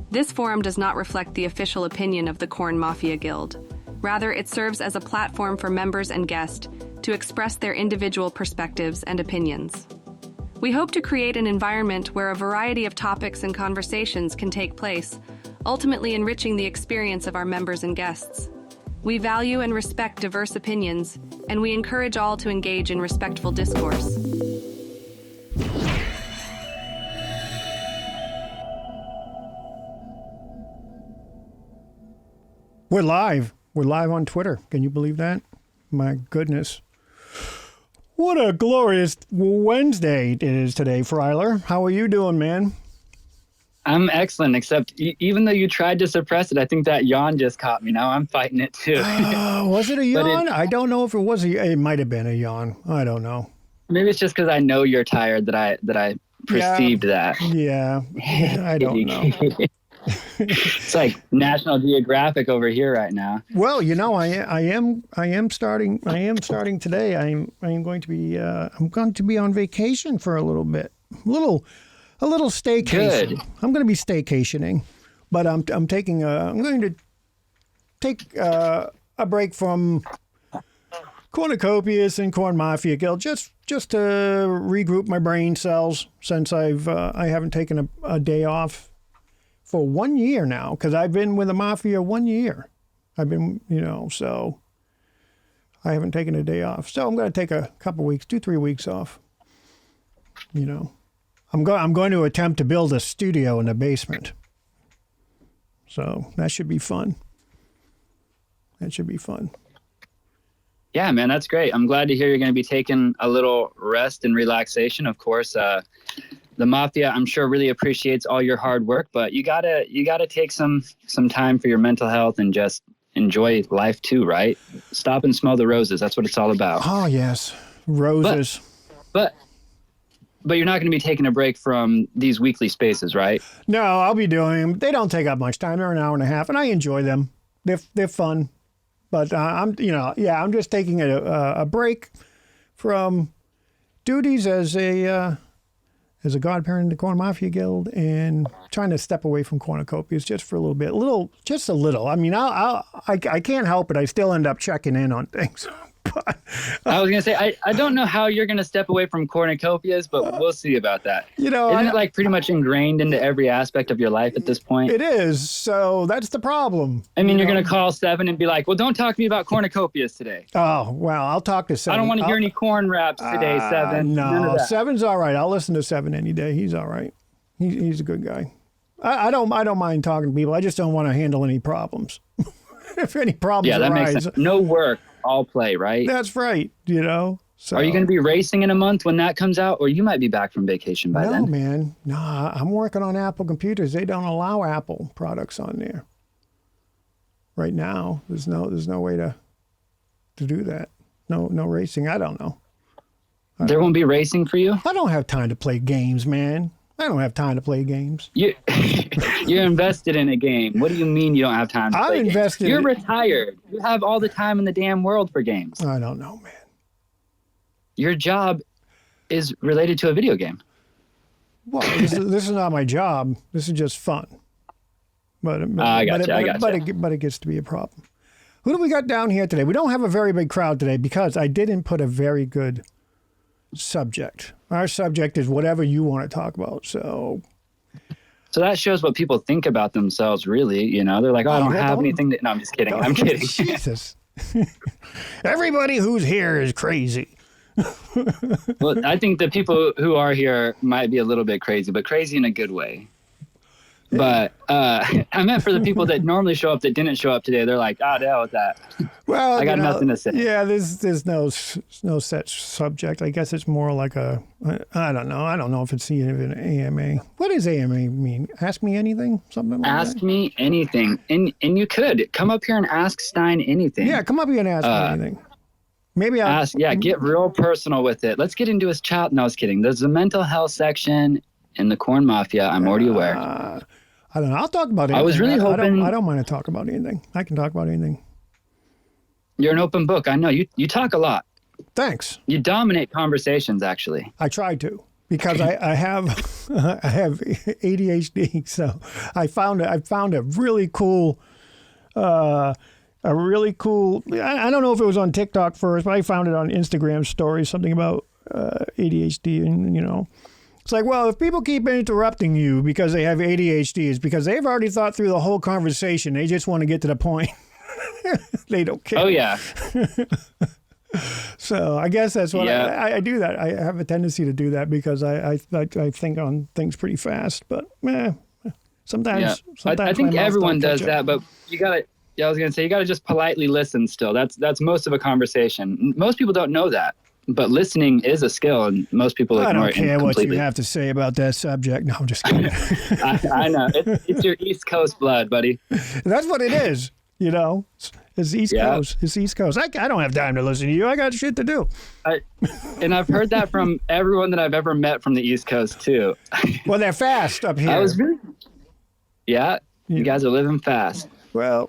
This forum does not reflect the official opinion of the Corn Mafia Guild. Rather, it serves as a platform for members and guests to express their individual perspectives and opinions. We hope to create an environment where a variety of topics and conversations can take place, ultimately enriching the experience of our members and guests. We value and respect diverse opinions, and we encourage all to engage in respectful discourse. We're live. We're live on Twitter. Can you believe that? My goodness. What a glorious Wednesday it is today, Fryler. How are you doing, man? I'm excellent, except even though you tried to suppress it, I think that yawn just caught me. Now I'm fighting it too. Was it a yawn? I don't know if it was it might have been a yawn. I don't know. Maybe it's just because I know you're tired that I perceived that. Yeah, I don't know. It's like National Geographic over here right now. Well, you know, I am starting today. I'm going to be on vacation for a little bit. A little staycation. Good. I'm going to be staycationing, but I'm going to take a break from Cornucopias and Corn Mafia Guild just to regroup my brain cells since I haven't taken a day off for 1 year now, because I've been with the Mafia 1 year. I've been, so I haven't taken a day off. So I'm going to take a couple weeks, 2-3 weeks off. I'm going to attempt to build a studio in the basement. So that should be fun. Yeah, man, that's great. I'm glad to hear you're going to be taking a little rest and relaxation. Of course, the Mafia, I'm sure, really appreciates all your hard work, but you gotta take some time for your mental health and just enjoy life too, right? Stop and smell the roses. That's what it's all about. Oh yes, roses. But you're not going to be taking a break from these weekly spaces, right? No, I'll be doing them. They don't take up much time. They're an hour and a half, and I enjoy them. They're fun. But I'm just taking a break from duties as a godparent in the Corn Mafia Guild and trying to step away from Cornucopias just for a little bit. Just a little. I mean, I can't help it. I still end up checking in on things. But, I was going to say, I don't know how you're going to step away from Cornucopias, but we'll see about that. Isn't it like pretty much ingrained into every aspect of your life at this point? It is. So that's the problem. I mean, you're going to call Seven and be like, well, don't talk to me about Cornucopias today. Oh, well, I'll talk to Seven. I don't want to hear any corn raps today, Seven. No, Seven's all right. I'll listen to Seven any day. He's all right. He's a good guy. I don't mind talking to people. I just don't want to handle any problems. If any problems that arise. makes sense. No work, all play, right? That's right, So. Are you going to be racing in a month when that comes out, or you might be back from vacation by then? No, man. No, I'm working on Apple computers. They don't allow Apple products on there. Right now, there's no way to do that. No racing. I don't know. There won't be racing for you? I don't have time to play games, man. I don't have time to play games. You're invested in a game. What do you mean you don't have time to play games? You're retired. You have all the time in the damn world for games. I don't know, man. Your job is related to a video game. Well, this is not my job. This is just fun. But it gets to be a problem. Who do we got down here today? We don't have a very big crowd today because I didn't put a very good subject. Our subject is whatever you want to talk about. So that shows what people think about themselves, really. They're like, I don't have anything. No, I'm just kidding. I'm kidding. Jesus. Everybody who's here is crazy. Well, I think the people who are here might be a little bit crazy, but crazy in a good way. But I meant for the people that normally show up that didn't show up today. They're like, to hell with that. Well, I got nothing to say. Yeah, there's no set subject. I guess it's more like I don't know. I don't know if it's even an AMA. What does AMA mean? Ask me anything? Something like that? Ask me anything. And you could come up here and ask Stein anything. Yeah, come up here and ask me anything. Maybe I'll ask. Yeah, get real personal with it. Let's get into his chat. No, I was kidding. There's a mental health section in the Corn Mafia. I'm already aware. I don't know. I'll talk about anything. I was really hoping. I don't mind to talk about anything. I can talk about anything. You're an open book. I know. You talk a lot. Thanks. You dominate conversations, actually. I try to. because I have I have ADHD. So I found a really cool. I don't know if it was on TikTok first, but I found it on Instagram stories, something about ADHD. And, it's like, well, if people keep interrupting you because they have ADHD, it's because they've already thought through the whole conversation. They just want to get to the point. They don't care. Oh, yeah. So I guess that's what I do that. I have a tendency to do that because I think on things pretty fast, but sometimes I think everyone does that, but you got to. Yeah, I was going to say, you got to just politely listen still. That's most of a conversation. Most people don't know that, but listening is a skill, and most people ignore it. I don't care what you have to say about that subject. No, I'm just kidding. I know. It's your East Coast blood, buddy. That's what it is, It's East Coast. It's East Coast. I don't have time to listen to you. I got shit to do. And I've heard that from everyone that I've ever met from the East Coast, too. Well, they're fast up here. You guys are living fast. Well...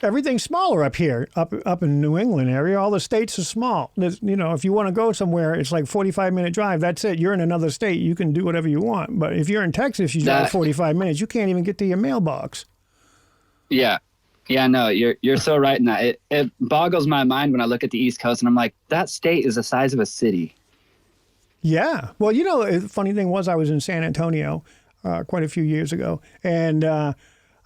everything's smaller up here, up in New England area. All the states are small. If you want to go somewhere, it's like 45-minute drive. That's it. You're in another state. You can do whatever you want. But if you're in Texas, you drive 45 minutes. You can't even get to your mailbox. Yeah. Yeah, no, you're so right in that. It boggles my mind when I look at the East Coast and I'm like, that state is the size of a city. Yeah. Well, the funny thing was I was in San Antonio quite a few years ago. And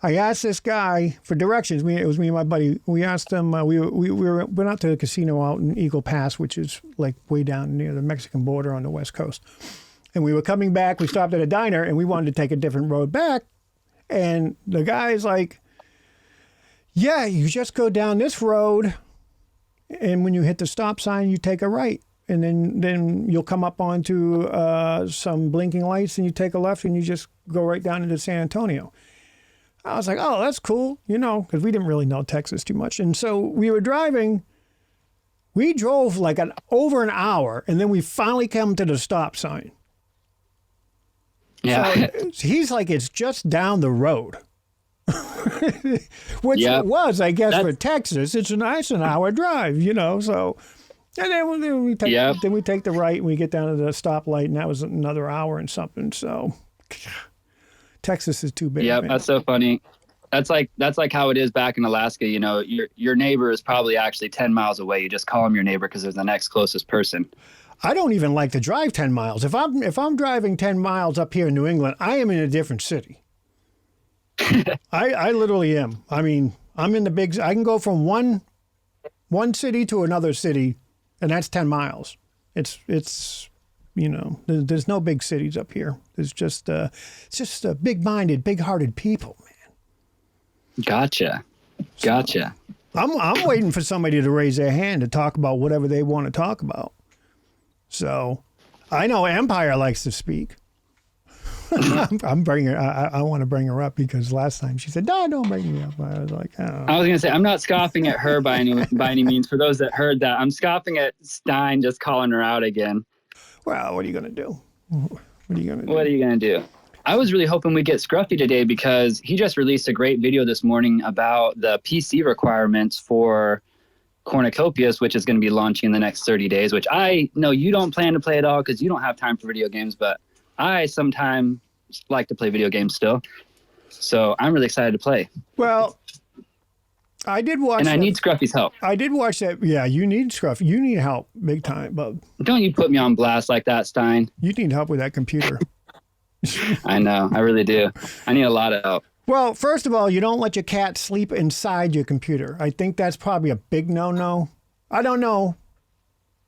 I asked this guy for directions. It was me and my buddy. We asked him. We went out to the casino out in Eagle Pass, which is like way down near the Mexican border on the West Coast. And we were coming back. We stopped at a diner, and we wanted to take a different road back. And the guy's like, "Yeah, you just go down this road, and when you hit the stop sign, you take a right, and then you'll come up onto some blinking lights, and you take a left, and you just go right down into San Antonio." I was like, oh, that's cool, because we didn't really know Texas too much. And so we were driving. We drove like over an hour, and then we finally come to the stop sign. Yeah. So he's like, it's just down the road. Which it was, I guess, for Texas. It's a nice an hour drive, so... And then we take the right, and we get down to the stoplight, and that was another hour and something, so... Texas is too big. Yeah, man. That's so funny. That's like how it is back in Alaska. Your neighbor is probably actually 10 miles away. You just call him your neighbor because they're the next closest person. I don't even like to drive 10 miles. If I'm driving 10 miles up here in New England, I am in a different city. I literally am. I mean, I'm in the big. I can go from one city to another city, and that's 10 miles. It's. There's no big cities up here. There's just big-minded, big-hearted people, man. Gotcha. I'm waiting for somebody to raise their hand to talk about whatever they want to talk about. So, I know Empire likes to speak. I'm bringing her. I want to bring her up because last time she said, "No, don't bring me up." I was like, "Oh." I was gonna say I'm not scoffing at her by any means. For those that heard that, I'm scoffing at Stein just calling her out again. Well, what are you going to do? What are you going to do? I was really hoping we'd get Scruffy today because he just released a great video this morning about the PC requirements for Cornucopias, which is going to be launching in the next 30 days, which I know you don't plan to play at all because you don't have time for video games, but I sometimes like to play video games still. So I'm really excited to play. Well, I did watch and I need Scruffy's help. I did watch that. Yeah, you need Scruffy. You need help big time, bub. Don't you put me on blast like that, Stein. You need help with that computer. I know. I really do. I need a lot of help. Well, first of all, you don't let your cat sleep inside your computer. I think that's probably a big no-no. I don't know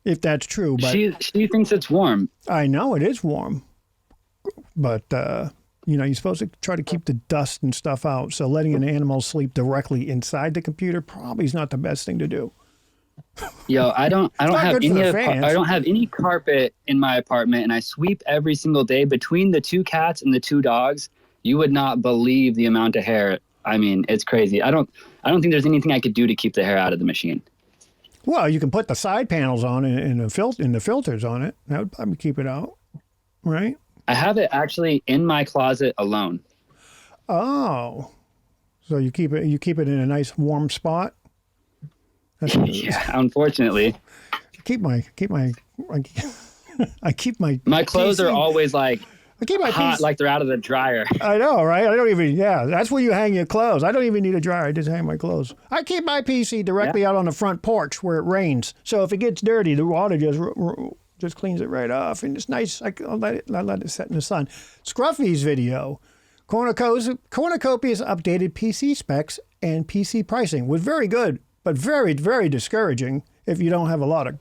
if that's true, but... She thinks it's warm. I know it is warm. But... you're supposed to try to keep the dust and stuff out. So letting an animal sleep directly inside the computer probably is not the best thing to do. Yo, I don't have any carpet in my apartment, and I sweep every single day. Between the 2 cats and the 2 dogs, you would not believe the amount of hair. I mean, it's crazy. I don't think there's anything I could do to keep the hair out of the machine. Well, you can put the side panels on it and the filters on it. That would probably keep it out, right? I have it actually in my closet alone. Oh, so you keep it in a nice warm spot. Yeah, unfortunately. Keep my I keep my clothes are always like I keep my hot, like they're out of the dryer. I know, right? I don't even, that's where you hang your clothes. I don't even need a dryer. I just hang my clothes. I keep my PC directly out on the front porch where it rains. So if it gets dirty, the water just cleans it right off. And it's nice. I let it set in the sun. Scruffy's video, Cornucopias updated PC specs and PC pricing was very good, but very, very discouraging if you don't have a lot of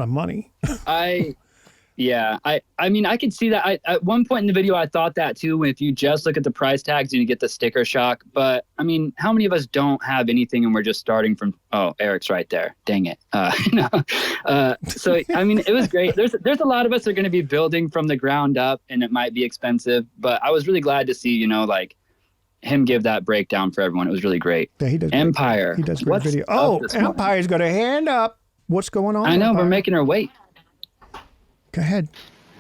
money. I mean, I could see that. At one point in the video, I thought that too. If you just look at the price tags and you get the sticker shock. But I mean, how many of us don't have anything and we're just starting from? Oh, Eric's right there. Dang it. So I mean, it was great. There's a lot of us that are going to be building from the ground up, and it might be expensive. But I was really glad to see, like him give that breakdown for everyone. It was really great. Yeah, he does. Empire. He does great video. Oh, Empire's got a hand up. What's going on? I know. Empire? We're making her wait. Go ahead.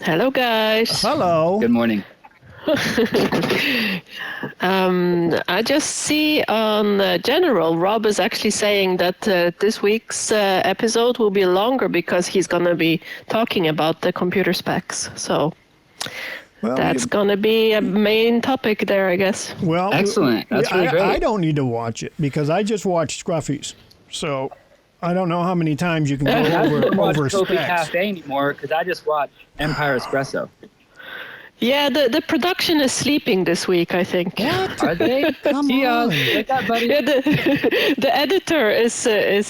Hello, guys. Hello. Good morning. I just see on General, Rob is actually saying that this week's episode will be longer because he's going to be talking about the computer specs. So that's going to be a main topic there, I guess. Well, excellent. That's really great. I don't need to watch it because I just watched Scruffy's. So I don't know how many times you can go over Kofi specs. Cafe anymore because I just watched Empire Espresso. Yeah, the production is sleeping this week, I think. What? Are they? Come on. Get that, buddy. Yeah, the editor is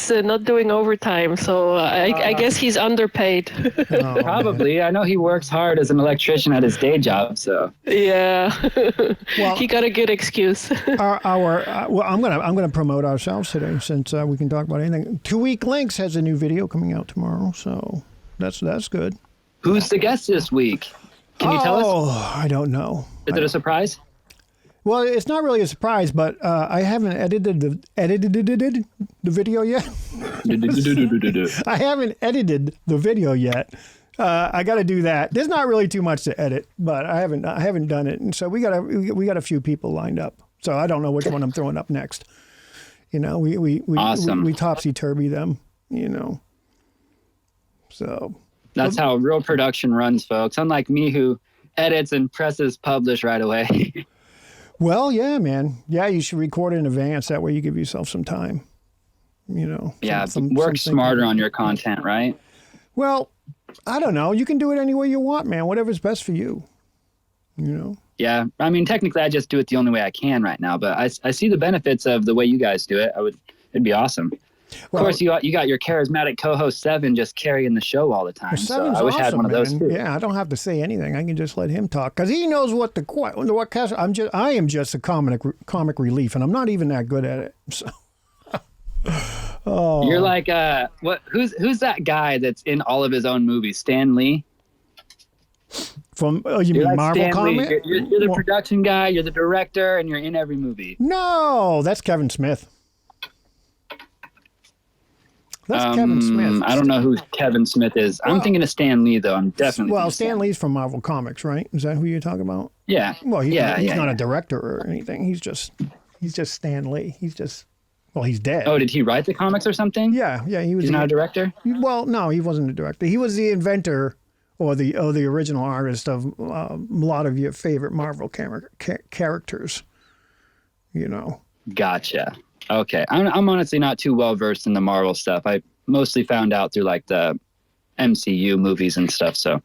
not doing overtime, so I guess he's underpaid. Oh, Probably. Man. I know he works hard as an electrician at his day job, so. Yeah. Well, he got a good excuse. well, I'm gonna promote ourselves today since we can talk about anything. 2 Week Links has a new video coming out tomorrow, so that's good. Who's the guest this week? Can you tell us? Oh, I don't know. Is it a surprise? Well, it's not really a surprise, but I haven't edited the video yet. I haven't edited the video yet. I got to do that. There's not really too much to edit, but I haven't done it, and so we got a few people lined up. So I don't know which one I'm throwing up next. Awesome. we topsy-turvy them. So. That's how real production runs, folks. Unlike me, who edits and presses publish right away. Well, yeah, man. Yeah, you should record in advance. That way you give yourself some time. Yeah, work smarter on your content, right? Well, I don't know. You can do it any way you want, man. Whatever's best for you. Yeah, I mean, technically, I just do it the only way I can right now. But I see the benefits of the way you guys do it. It'd be awesome. Of course, you got your charismatic co-host Seven just carrying the show all the time. So I wish I had one of those too. Yeah, I don't have to say anything. I can just let him talk because he knows what I am just a comic relief, and I'm not even that good at it. So. Oh. You're like who's that guy that's in all of his own movies? Stan Lee. From you mean like Marvel comic? You're the production guy. You're the director, and you're in every movie. No, that's Kevin Smith. That's Kevin Smith. I don't know who Kevin Smith is. I'm thinking of Stan Lee, though. I'm definitely. Well, Stan Lee's from Marvel Comics, right? Is that who you're talking about? Yeah. Well, he's not a director or anything. He's just Stan Lee. He's dead. Oh, did he write the comics or something? Yeah. He's not a director? Well, no, he wasn't a director. He was the inventor or the original artist of a lot of your favorite Marvel characters. Gotcha. Okay, I'm honestly not too well versed in the Marvel stuff. I mostly found out through like the MCU movies and stuff. So.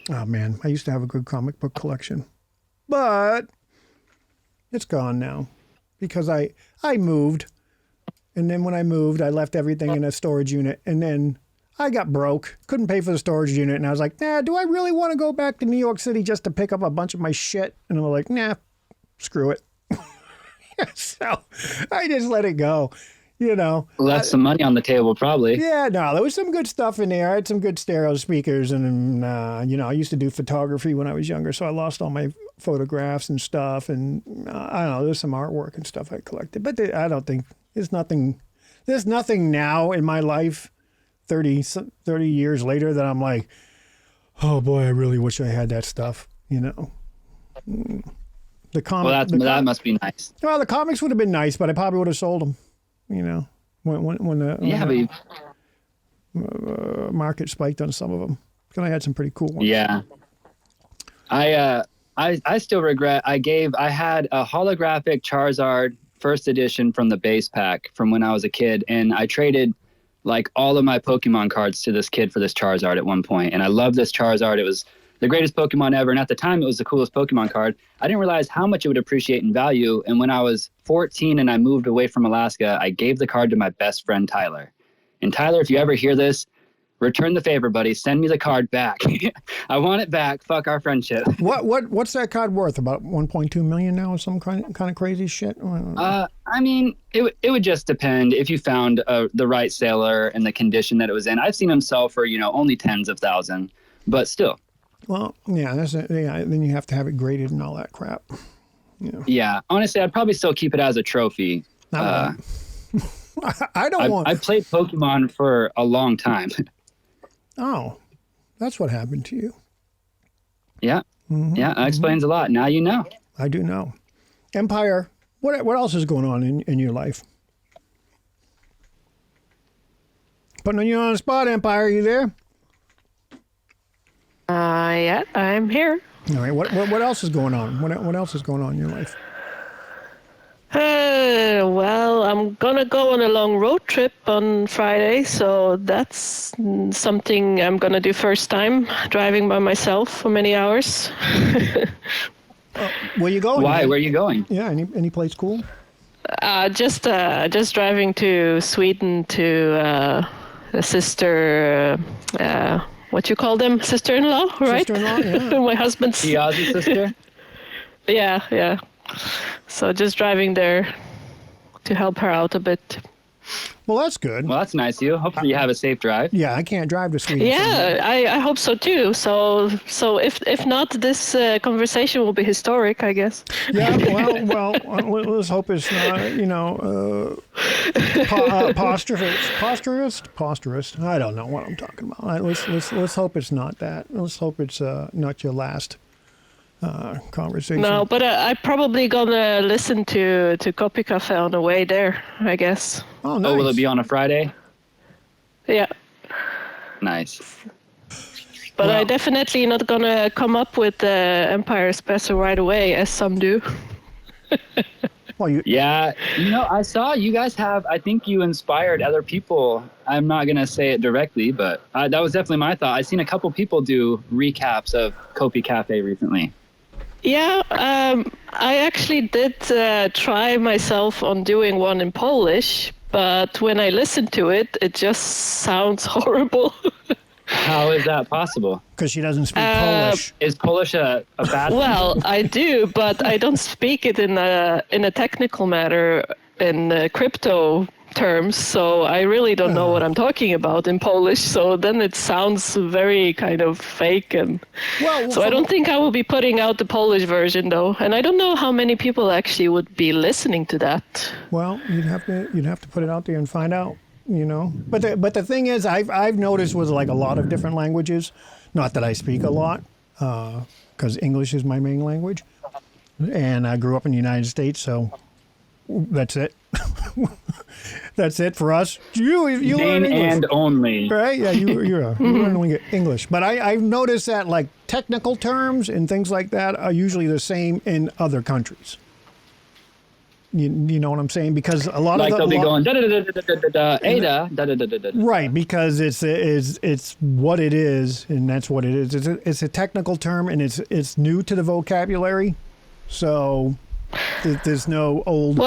Oh man, I used to have a good comic book collection, but it's gone now because I moved, and then when I moved, I left everything in a storage unit, and then I got broke, couldn't pay for the storage unit, and I was like, nah, do I really want to go back to New York City just to pick up a bunch of my shit? And I'm like, nah, screw it. So I just let it go, Left some money on the table, probably. Yeah, no, there was some good stuff in there. I had some good stereo speakers, and I used to do photography when I was younger, so I lost all my photographs and stuff, and I don't know, there's some artwork and stuff I collected, but I don't think there's nothing now in my life, 30 years later, that I'm like, oh boy, I really wish I had that stuff, That must be nice. Well, the comics would have been nice, but I probably would have sold them. market spiked on some of them. Because I had some pretty cool ones. Yeah. I still regret I had a holographic Charizard first edition from the base pack from when I was a kid, and I traded like all of my Pokemon cards to this kid for this Charizard at one point. And I love this Charizard. It was the greatest Pokemon ever. And at the time, it was the coolest Pokemon card. I didn't realize how much it would appreciate in value. And when I was 14 and I moved away from Alaska, I gave the card to my best friend, Tyler. And Tyler, if you ever hear this, return the favor, buddy. Send me the card back. I want it back. Fuck our friendship. What's that card worth? About 1.2 million now, or some kind of crazy shit? I mean, it would just depend if you found the right seller and the condition that it was in. I've seen them sell for only tens of thousands, but still. Well, yeah, then you have to have it graded and all that crap. Yeah, honestly, I'd probably still keep it as a trophy. I don't want. I played Pokemon for a long time. Oh, that's what happened to you. Yeah. Mm-hmm, yeah, that explains a lot. Now you know. I do know. Empire, what else is going on in your life? Putting you on the spot, Empire, are you there? Yeah, I'm here. All right, what else is going on? What else is going on in your life? Well, I'm gonna go on a long road trip on Friday, so that's something I'm gonna do first time, driving by myself for many hours. Where you going? Why? Where are you going? Yeah, any place cool? Just driving to Sweden to a sister. What you call them? Sister-in-law, right? Sister-in-law, yeah. My husband's. The Aussie sister. Yeah. So just driving there to help her out a bit. Well, that's good. Well, that's nice of you. Hopefully you have a safe drive. Yeah, I can't drive to Sweden. Yeah, I hope so too. So if not, this conversation will be historic, I guess. Yeah, well, let's hope it's not, posturist. I don't know what I'm talking about. Let's hope it's not that. Let's hope it's not your last conversation. No, but I probably gonna listen to Copy Cafe on the way there, I guess. Oh, nice. Oh, will it be on a Friday? Yeah. Nice. But I definitely not gonna come up with the Empire Espresso right away, as some do. Well, Yeah, I saw you guys have, I think you inspired other people. I'm not going to say it directly, but that was definitely my thought. I've seen a couple people do recaps of Kopi Cafe recently. Yeah, I actually did try myself on doing one in Polish, but when I listened to it, it just sounds horrible. How is that possible? because she doesn't speak Polish. Is Polish a bad Well, I do, but I don't speak it in a technical matter in crypto terms, so I really don't know what I'm talking about in Polish. So then it sounds very kind of fake, and so I don't think I will be putting out the Polish version though, and I don't know how many people actually would be listening to that. Well, you'd have to put it out there and find out, you know. But the thing is, I've noticed with like a lot of different languages, not that I speak a lot, because English is my main language, and I grew up in the United States, so that's it. That's it for us. You learn English. And only. Right? Yeah, you learn English. But I've noticed that like technical terms and things like that are usually the same in other countries. You know what I'm saying? Because a lot like of they'll be going da da da da da da Ada da da da da da. Right, because it's what it is, and that's what it is. It's a technical term, and it's new to the vocabulary, so there's no old.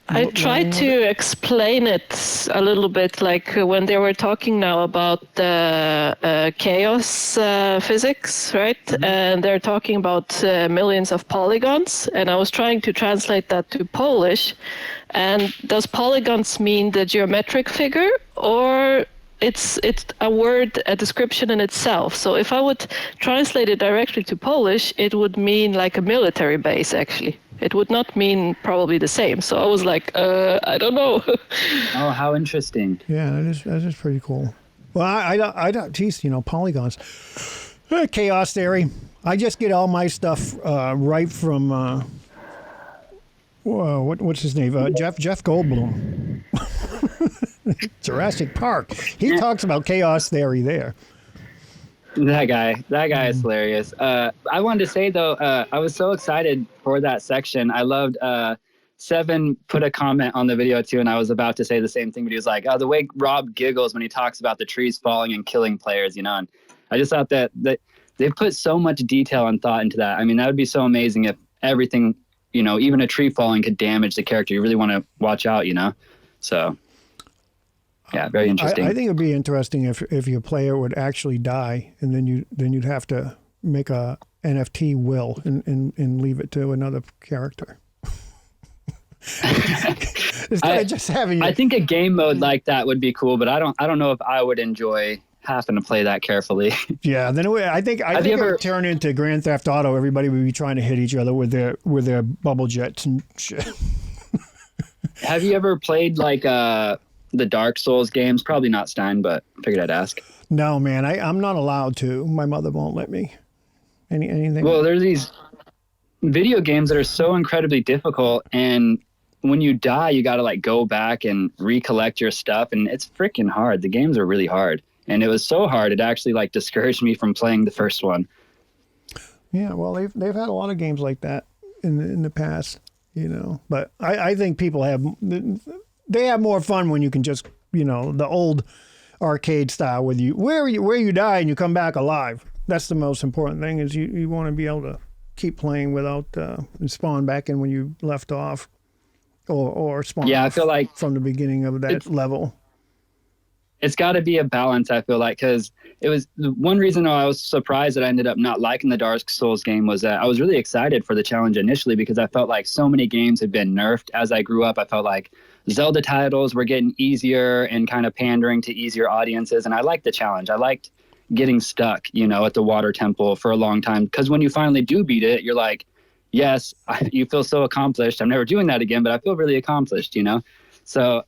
I tried to explain it a little bit, like when they were talking now about chaos physics, right? Mm-hmm. And they're talking about millions of polygons, and I was trying to translate that to Polish. And does polygons mean the geometric figure, or it's a word, a description in itself? So if I would translate it directly to Polish, it would mean like a military base, actually. It would not mean probably the same. So I was like, I don't know. Oh, how interesting. Yeah, that is pretty cool. Well, I don't, geez, polygons. Chaos theory. I just get all my stuff right from, what's his name? Jeff Goldblum. Jurassic Park. He talks about chaos theory there. That guy is hilarious. I wanted to say though, I was so excited for that section. I loved Seven put a comment on the video too, and I was about to say the same thing, but he was like, "Oh, the way Rob giggles when he talks about the trees falling and killing players," And I just thought that they put so much detail and thought into that. I mean, that would be so amazing if everything, even a tree falling could damage the character. You really want to watch out, So, yeah, very interesting. I think it'd be interesting if your player would actually die, and then you'd have to make a NFT will and leave it to another character. Instead of just having. I think a game mode like that would be cool, but I don't know if I would enjoy having to play that carefully. Yeah, then I think it would turn into Grand Theft Auto. Everybody would be trying to hit each other with their bubble jets and shit. Have you ever played like the Dark Souls games? Probably not, Stein, but figured I'd ask. No, man, I'm not allowed to. My mother won't let me. Anything. Well, there's these video games that are so incredibly difficult, and when you die, you got to like go back and recollect your stuff, and it's freaking hard. The games are really hard, and it was so hard it actually like discouraged me from playing the first one. Yeah, well, they've had a lot of games like that in the past, But I think people have more fun when you can just the old arcade style where you die and you come back alive. That's the most important thing. Is you want to be able to keep playing without spawn back in when you left off. Or spawn. Yeah, I feel like from the beginning of that level. It's got to be a balance. I feel like, because it was one reason I was surprised that I ended up not liking the Dark Souls game was that I was really excited for the challenge initially because I felt like so many games had been nerfed as I grew up. I felt like Zelda titles were getting easier and kind of pandering to easier audiences, and I liked the challenge. I liked getting stuck, at the water temple for a long time, because when you finally do beat it, you're like, yes, you feel so accomplished. I'm never doing that again, but I feel really accomplished, So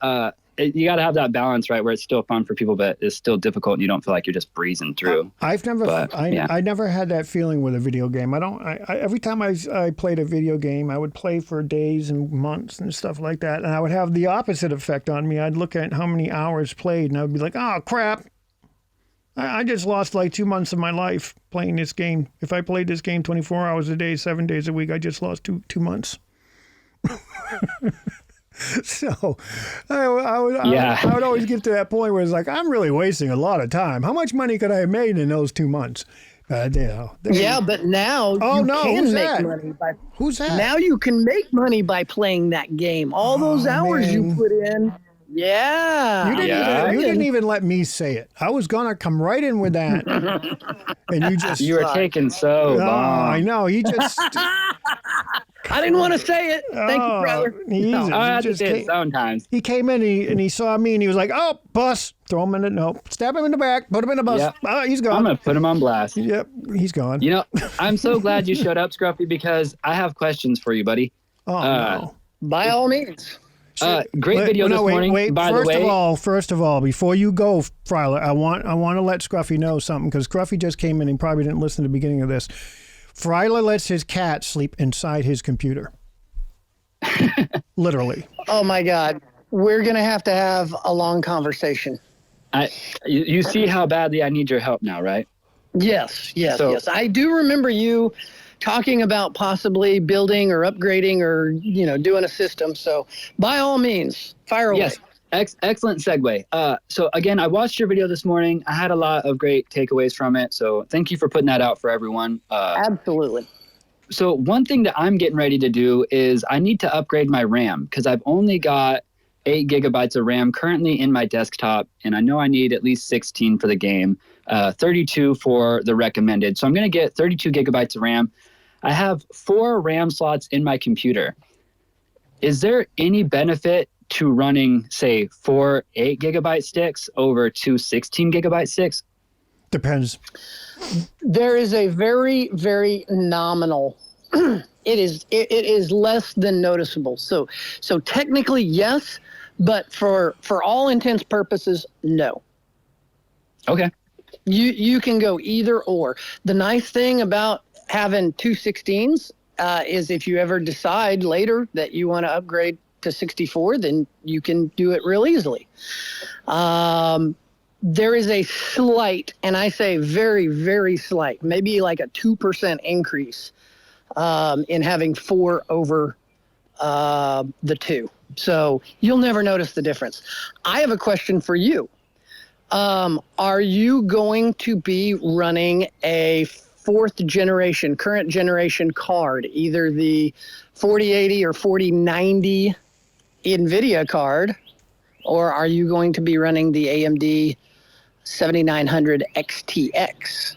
you got to have that balance, right, where it's still fun for people, but it's still difficult and you don't feel like you're just breezing through. I never had that feeling with a video game. Every time I played a video game, I would play for days and months and stuff like that, and I would have the opposite effect on me. I'd look at how many hours played, and I would be like, oh, crap. I just lost like 2 months of my life playing this game. If I played this game 24 hours a day, 7 days a week, I just lost two months. So I would always get to that point where it's like, I'm really wasting a lot of time. How much money could I have made in those 2 months? Yeah, but now can make money. Who's that? Now you can make money by playing that game. All those hours you put in. Yeah. You didn't even let me say it. I was going to come right in with that. And you were taking so long. I know. He just... I didn't want to say it. Thank you, brother. I just did sometimes. He came in and he saw me and he was like, oh, bus. Throw him in the... No. Stab him in the back. Put him in the bus. Yep. Oh, he's gone. I'm going to put him on blast. Yep. He's gone. I'm so glad you showed up, Scruffy, because I have questions for you, buddy. Oh, no. By all means. Great video this morning. Wait. First of all, before you go, Fryler, I want to let Scruffy know something, because Scruffy just came in and probably didn't listen to the beginning of this. Fryler lets his cat sleep inside his computer. Literally. Oh my God. We're going to have a long conversation. You see how badly I need your help now, right? Yes. I do remember you talking about possibly building or upgrading or, doing a system. So by all means, fire away. Yes. Excellent segue. So again, I watched your video this morning. I had a lot of great takeaways from it. So thank you for putting that out for everyone. Absolutely. So one thing that I'm getting ready to do is I need to upgrade my RAM, because I've only got 8 gigabytes of RAM currently in my desktop. And I know I need at least 16 for the game, 32 for the recommended. So I'm going to get 32 gigabytes of RAM. I have 4 RAM slots in my computer. Is there any benefit to running, say, 4 8-gigabyte sticks over 2 16-gigabyte sticks? Depends. There is a very, very nominal. It is less than noticeable. So technically, yes, but for all intents purposes, no. Okay. You can go either or. The nice thing about having 2 16s is if you ever decide later that you want to upgrade to 64, then you can do it real easily. There is a slight, and I say very, very slight, maybe like a 2% increase in having 4 over the 2. So you'll never notice the difference. I have a question for you. Are you going to be running a 4th generation, current generation card, either the 4080 or 4090 NVIDIA card, or are you going to be running the AMD 7900 XTX?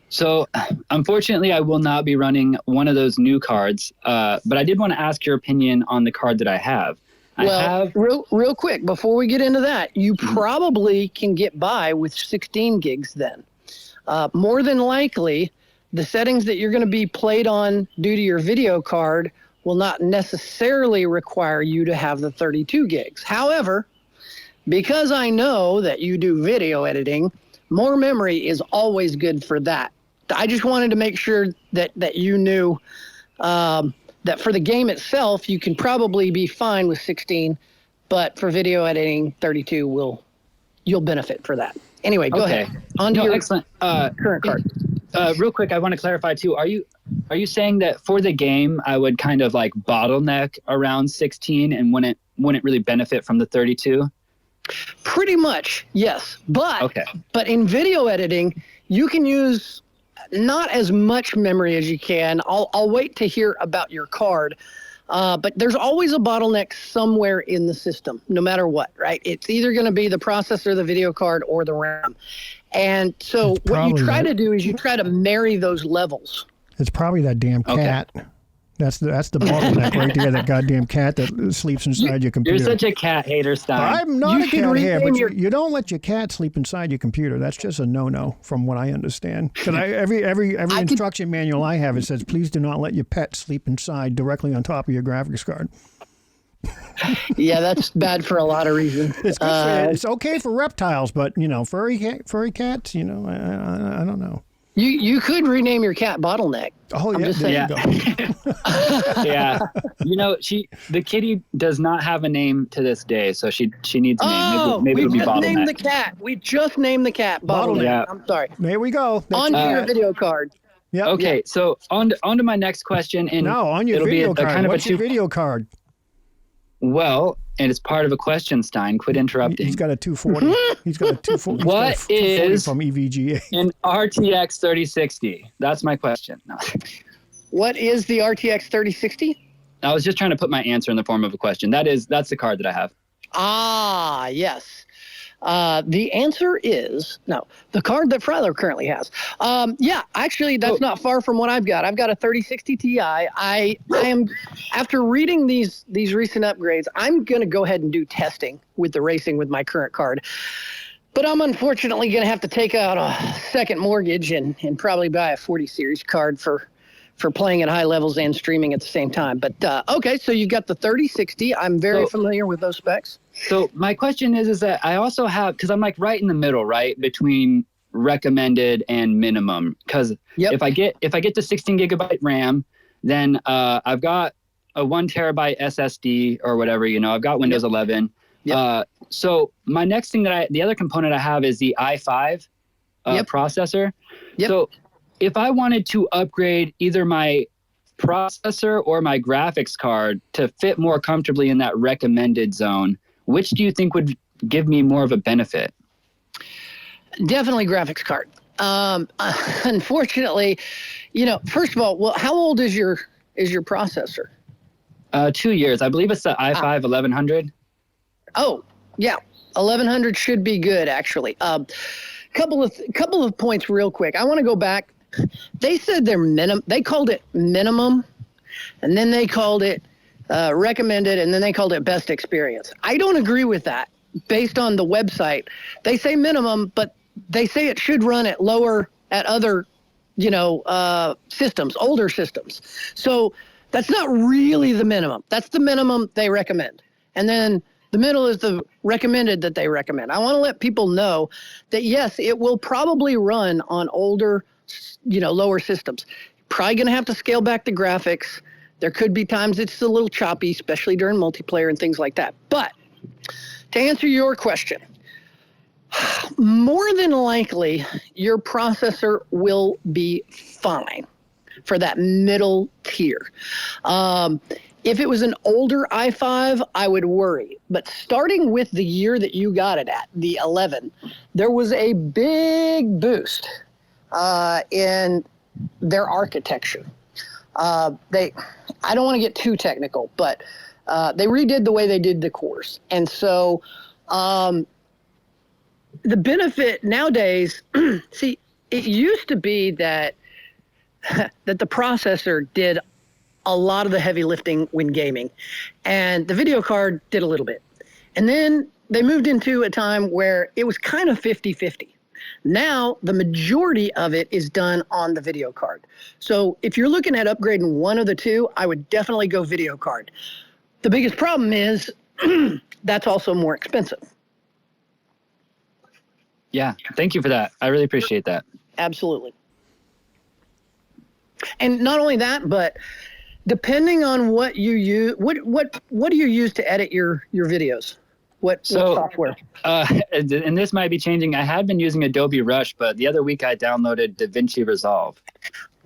So, unfortunately, I will not be running one of those new cards, but I did want to ask your opinion on the card that I have. Real quick, before we get into that, you probably can get by with 16 gigs then. More than likely, the settings that you're going to be played on due to your video card will not necessarily require you to have the 32 gigs. However, because I know that you do video editing, more memory is always good for that. I just wanted to make sure that you knew that for the game itself, you can probably be fine with 16, but for video editing, 32 you'll benefit for that. Anyway, go ahead. On to your excellent. current card. Real quick, I want to clarify too. Are you saying that for the game, I would kind of like bottleneck around 16 and wouldn't really benefit from the 32? Pretty much, yes. But in video editing, you can use not as much memory as you can. I'll wait to hear about your card. But there's always a bottleneck somewhere in the system, no matter what, right? It's either going to be the processor, the video card, or the RAM. And so what you try to do is you try to marry those levels. It's probably that damn cat. That's the bottleneck right there, that goddamn cat that sleeps inside your computer. You're such a cat hater, Stein. I'm not a cat hater, but you don't let your cat sleep inside your computer. That's just a no-no from what I understand. Because every instruction manual I have, it says, please do not let your pet sleep inside directly on top of your graphics card. Yeah, that's bad for a lot of reasons. It's good it's okay for reptiles, but, furry cats, I don't know. You could rename your cat Bottleneck. Oh, yeah. There you go. Yeah. The kitty does not have a name to this day, so she needs a name. Maybe it'll be Bottleneck. We just named the cat Bottleneck. Yeah. I'm sorry. There we go. On to your video card. Yep. Okay, so on to my next question. And on your video card. What's your video card? Well, and it's part of a question, Stein. Quit interrupting. He's got a 240. He's got a 240. What is from EVGA? An RTX 3060? That's my question. No. What is the RTX 3060? I was just trying to put my answer in the form of a question. That's the card that I have. Ah, yes. The answer is no. The card that Fryler currently has. Actually, that's not far from what I've got. I've got a 3060 Ti. I am, after reading these recent upgrades, I'm going to go ahead and do testing with the racing with my current card. But I'm unfortunately going to have to take out a second mortgage and probably buy a 40 series card for playing at high levels and streaming at the same time. But okay, so you've got the 3060. I'm very familiar with those specs. So my question is that I also have, because I'm like right in the middle, right between recommended and minimum. Because if I get to 16 gigabyte RAM, then I've got a 1 terabyte SSD or whatever. I've got Windows 11. Yep. So my next thing the other component I have is the i5 processor. Yep. So if I wanted to upgrade either my processor or my graphics card to fit more comfortably in that recommended zone, which do you think would give me more of a benefit? Definitely graphics card. Unfortunately, first of all, how old is your processor? 2 years. I believe it's the i5 1100. Oh, yeah. 1100 should be good, actually. Couple of points real quick. I want to go back. They said they called it minimum, and then they called it recommended, and then they called it best experience. I don't agree with that. Based on the website, they say minimum, but they say it should run at other, systems, older systems. So that's not really the minimum. That's the minimum they recommend. And then the middle is the recommended that they recommend. I want to let people know that, yes, it will probably run on older, lower systems. Probably going to have to scale back the graphics There could be times it's a little choppy, especially during multiplayer and things like that. But to answer your question, more than likely, your processor will be fine for that middle tier. If it was an older i5, I would worry. But starting with the year that you got it at, the 11, there was a big boost in their architecture. I don't want to get too technical, but they redid the way they did the cores. And so the benefit nowadays, see, it used to be that the processor did a lot of the heavy lifting when gaming, and the video card did a little bit. And then they moved into a time where it was kind of 50-50. Now, the majority of it is done on the video card. So if you're looking at upgrading one of the two, I would definitely go video card. The biggest problem is that's also more expensive. Yeah, thank you for that. I really appreciate that. Absolutely. And not only that, but depending on what you use, what do you use to edit your videos? What software? And this might be changing. I had been using Adobe Rush, but the other week I downloaded DaVinci Resolve.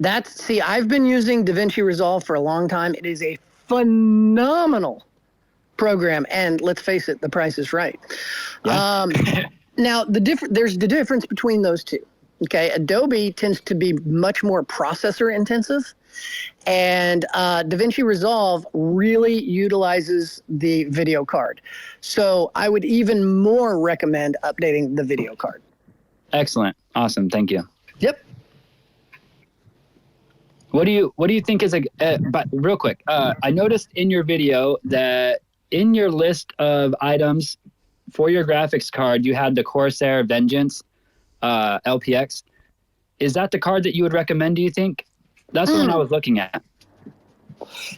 I've been using DaVinci Resolve for a long time. It is a phenomenal program, and let's face it, the price is right. Yeah. Now, there's the difference between those two. Okay, Adobe tends to be much more processor intensive, and DaVinci Resolve really utilizes the video card. So I would even more recommend updating the video card. Excellent. Awesome. Thank you. Yep. What do you think is but real quick, I noticed in your video that in your list of items for your graphics card, you had the Corsair Vengeance LPX. Is that the card that you would recommend, do you think? That's the one I was looking at.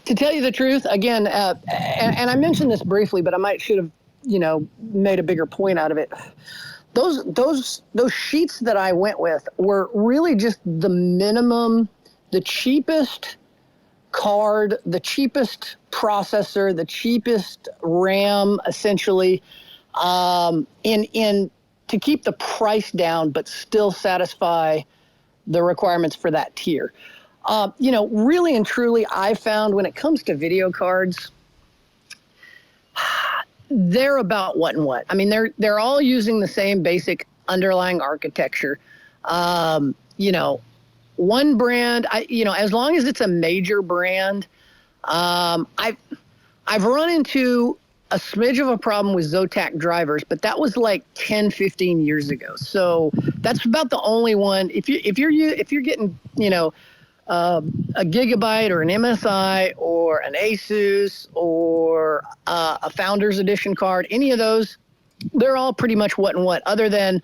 To tell you the truth, again, and I mentioned this briefly, but I should have, made a bigger point out of it. Those sheets that I went with were really just the minimum, the cheapest card, the cheapest processor, the cheapest RAM, essentially, in to keep the price down, but still satisfy the requirements for that tier. Really and truly, I found when it comes to video cards, they're about what and what. I mean, they're all using the same basic underlying architecture. One brand, as long as it's a major brand, I've run into a smidge of a problem with Zotac drivers, but that was like 10, 15 years ago. So that's about the only one. If you're getting, a Gigabyte or an MSI or an Asus or a Founders Edition card, any of those, they're all pretty much what and what, other than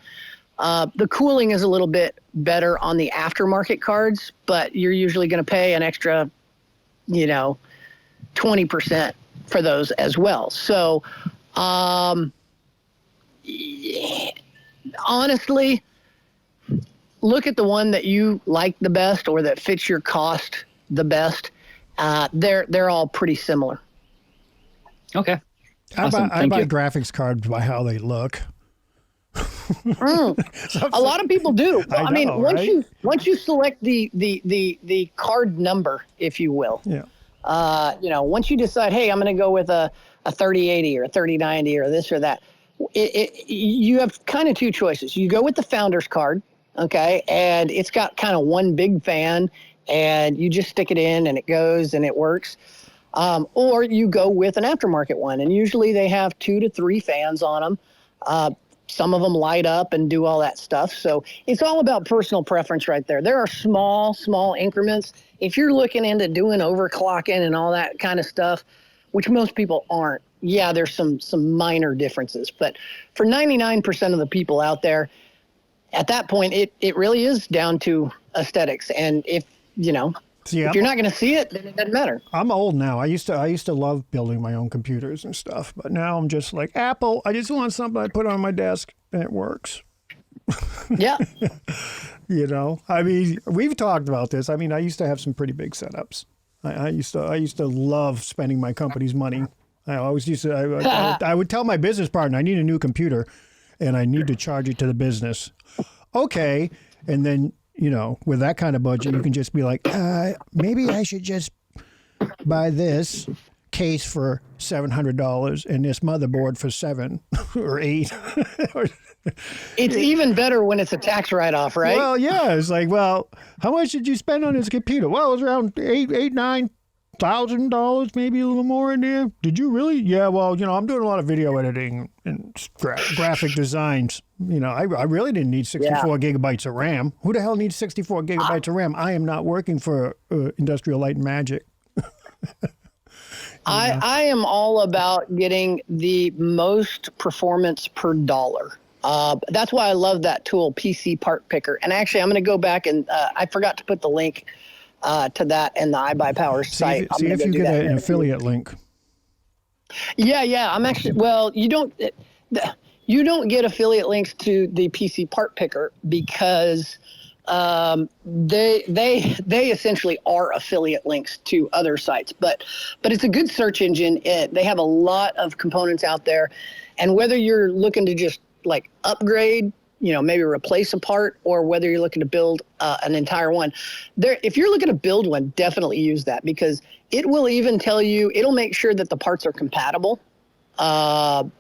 the cooling is a little bit better on the aftermarket cards, but you're usually going to pay an extra, 20% for those as well. So, honestly, look at the one that you like the best or that fits your cost the best. They're all pretty similar. Okay. Awesome. I buy graphics cards by how they look. A lot of people do. I mean, once you select the card number, if you will. Yeah. Once you decide, hey, I'm going to go with a 3080 or a 3090 or this or that, you have kind of two choices. You go with the Founders card, okay, and it's got kind of one big fan, and you just stick it in, and it goes, and it works. Or you go with an aftermarket one, and usually they have 2 to 3 fans on them. Some of them light up and do all that stuff. So it's all about personal preference right there. There are small increments. If you're looking into doing overclocking and all that kind of stuff, which most people aren't, yeah, there's some minor differences. But for 99% of the people out there, at that point, it really is down to aesthetics. And if you're not going to see it, then it doesn't matter. I'm old now. I used to love building my own computers and stuff, but now I'm just like Apple. I just want something I put on my desk and it works. Yeah. I mean, we've talked about this. I mean, I used to have some pretty big setups, I used to love spending my company's money. I always used to. I would tell my business partner, I need a new computer, and I need to charge it to the business. Okay, and then with that kind of budget, you can just be like, maybe I should just buy this case for $700 and this motherboard for $7 or $8. It's even better when it's a tax write-off, right? Well, yeah. It's like, well, how much did you spend on this computer? Well, it was around $9,000, maybe a little more in there. Did you really? Yeah. Well, I'm doing a lot of video editing and graphic designs. I really didn't need 64 gigabytes of RAM. Who the hell needs 64 gigabytes of RAM? I am not working for Industrial Light and Magic. I am all about getting the most performance per dollar. That's why I love that tool, PC Part Picker. And actually, I'm going to go back and I forgot to put the link to that in the iBuyPower site. See if you get an affiliate link. Yeah. I'm actually, well, you don't get affiliate links to the PC Part Picker because they essentially are affiliate links to other sites, but it's a good search engine. They have a lot of components out there, and whether you're looking to just like upgrade, maybe replace a part, or whether you're looking to build an entire one, if you're looking to build one, definitely use that because it will even tell you, it'll make sure that the parts are compatible. It'll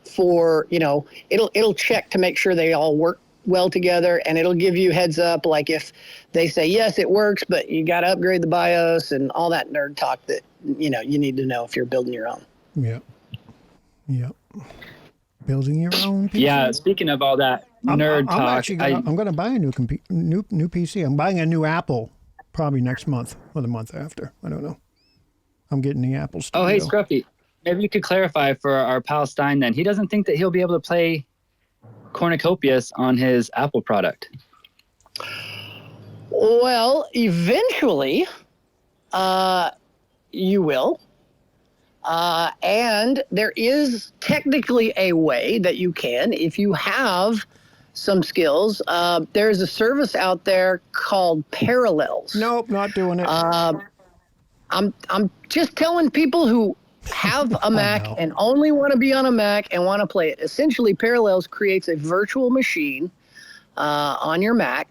check to make sure they all work well together, and it'll give you heads up, like if they say yes it works but you got to upgrade the BIOS and all that nerd talk that you need to know if you're building your own. Yeah Building your own PC. Yeah, speaking of all that nerd talk, I'm going to buy a new PC. I'm buying a new Apple probably next month or the month after. I don't know. I'm getting the Apple Studio. Oh, hey Scruffy, maybe you could clarify for our pal Stein then. He doesn't think that he'll be able to play Cornucopias on his Apple product. Well, eventually, you will. And there is technically a way that you can, if you have some skills. There's a service out there called Parallels. Nope, not doing it. I'm just telling people who have a Mac and only want to be on a Mac and want to play it. Essentially, Parallels creates a virtual machine on your Mac.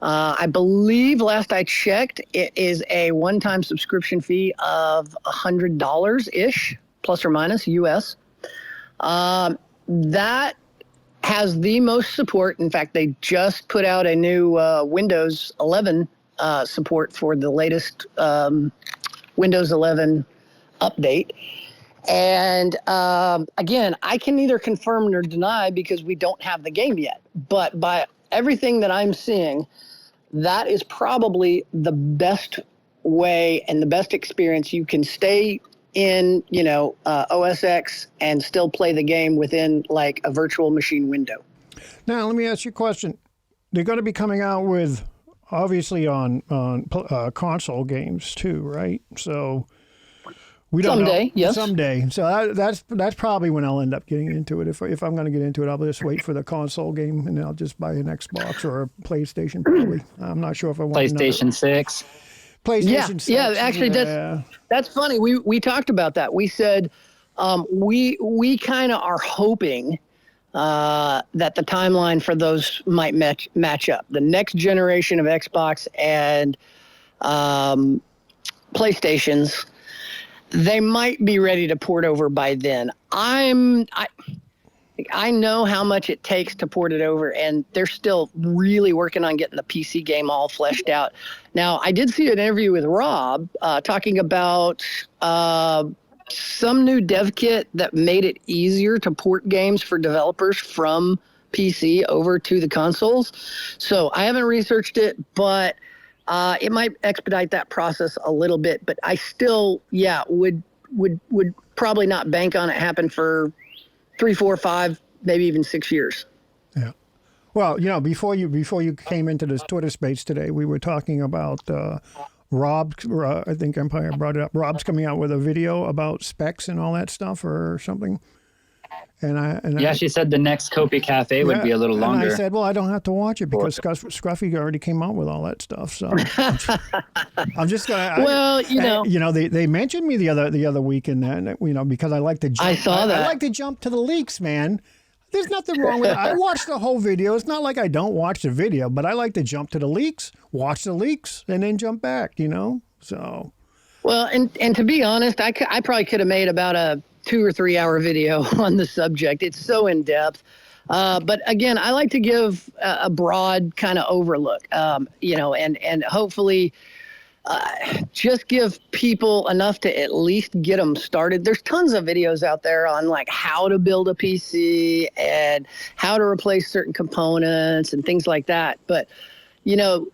I believe last I checked, it is a one-time subscription fee of $100-ish, plus or minus US. That has the most support. In fact, they just put out a new Windows 11 support for the latest Windows 11 update. And again, I can neither confirm nor deny because we don't have the game yet. But by everything that I'm seeing, that is probably the best way and the best experience. You can stay in, OS X and still play the game within like a virtual machine window. Now, let me ask you a question. They're going to be coming out with, obviously, on console games too, right? So we don't someday, know. Yes. Someday. So that's probably when I'll end up getting into it. If I'm going to get into it, I'll just wait for the console game, and then I'll just buy an Xbox or a PlayStation. Probably. I'm not sure if I want PlayStation 6. PlayStation 6. Yeah. Actually, that's funny. We talked about that. We said we kind of are hoping that the timeline for those might match up. The next generation of Xbox and PlayStations, they might be ready to port over by then. I know how much it takes to port it over, and they're still really working on getting the PC game all fleshed out. Now, I did see an interview with Rob talking about some new dev kit that made it easier to port games for developers from PC over to the consoles. So I haven't researched it, but it might expedite that process a little bit. But I still, would probably not bank on it happen for 3, 4, 5, maybe even 6 years. Yeah. Well, before you came into this Twitter space today, we were talking about Rob. I think Empire brought it up. Rob's coming out with a video about specs and all that stuff, or something. Yeah, she said the next Kopi Cafe would be a little longer. And I said, well, I don't have to watch it because Scruffy already came out with all that stuff. So I'm just gonna. Well, they mentioned me the other week in that, because I like to. Jump, I saw that. I like to jump to the leaks, man. There's nothing wrong with it. I watched the whole video. It's not like I don't watch the video, but I like to jump to the leaks, watch the leaks, and then jump back. So. Well, and to be honest, I probably could have made about a 2 or 3 hour video on the subject. It's so in depth. But again, I like to give a broad kind of overlook, and hopefully just give people enough to at least get them started. There's tons of videos out there on like how to build a PC and how to replace certain components and things like that. But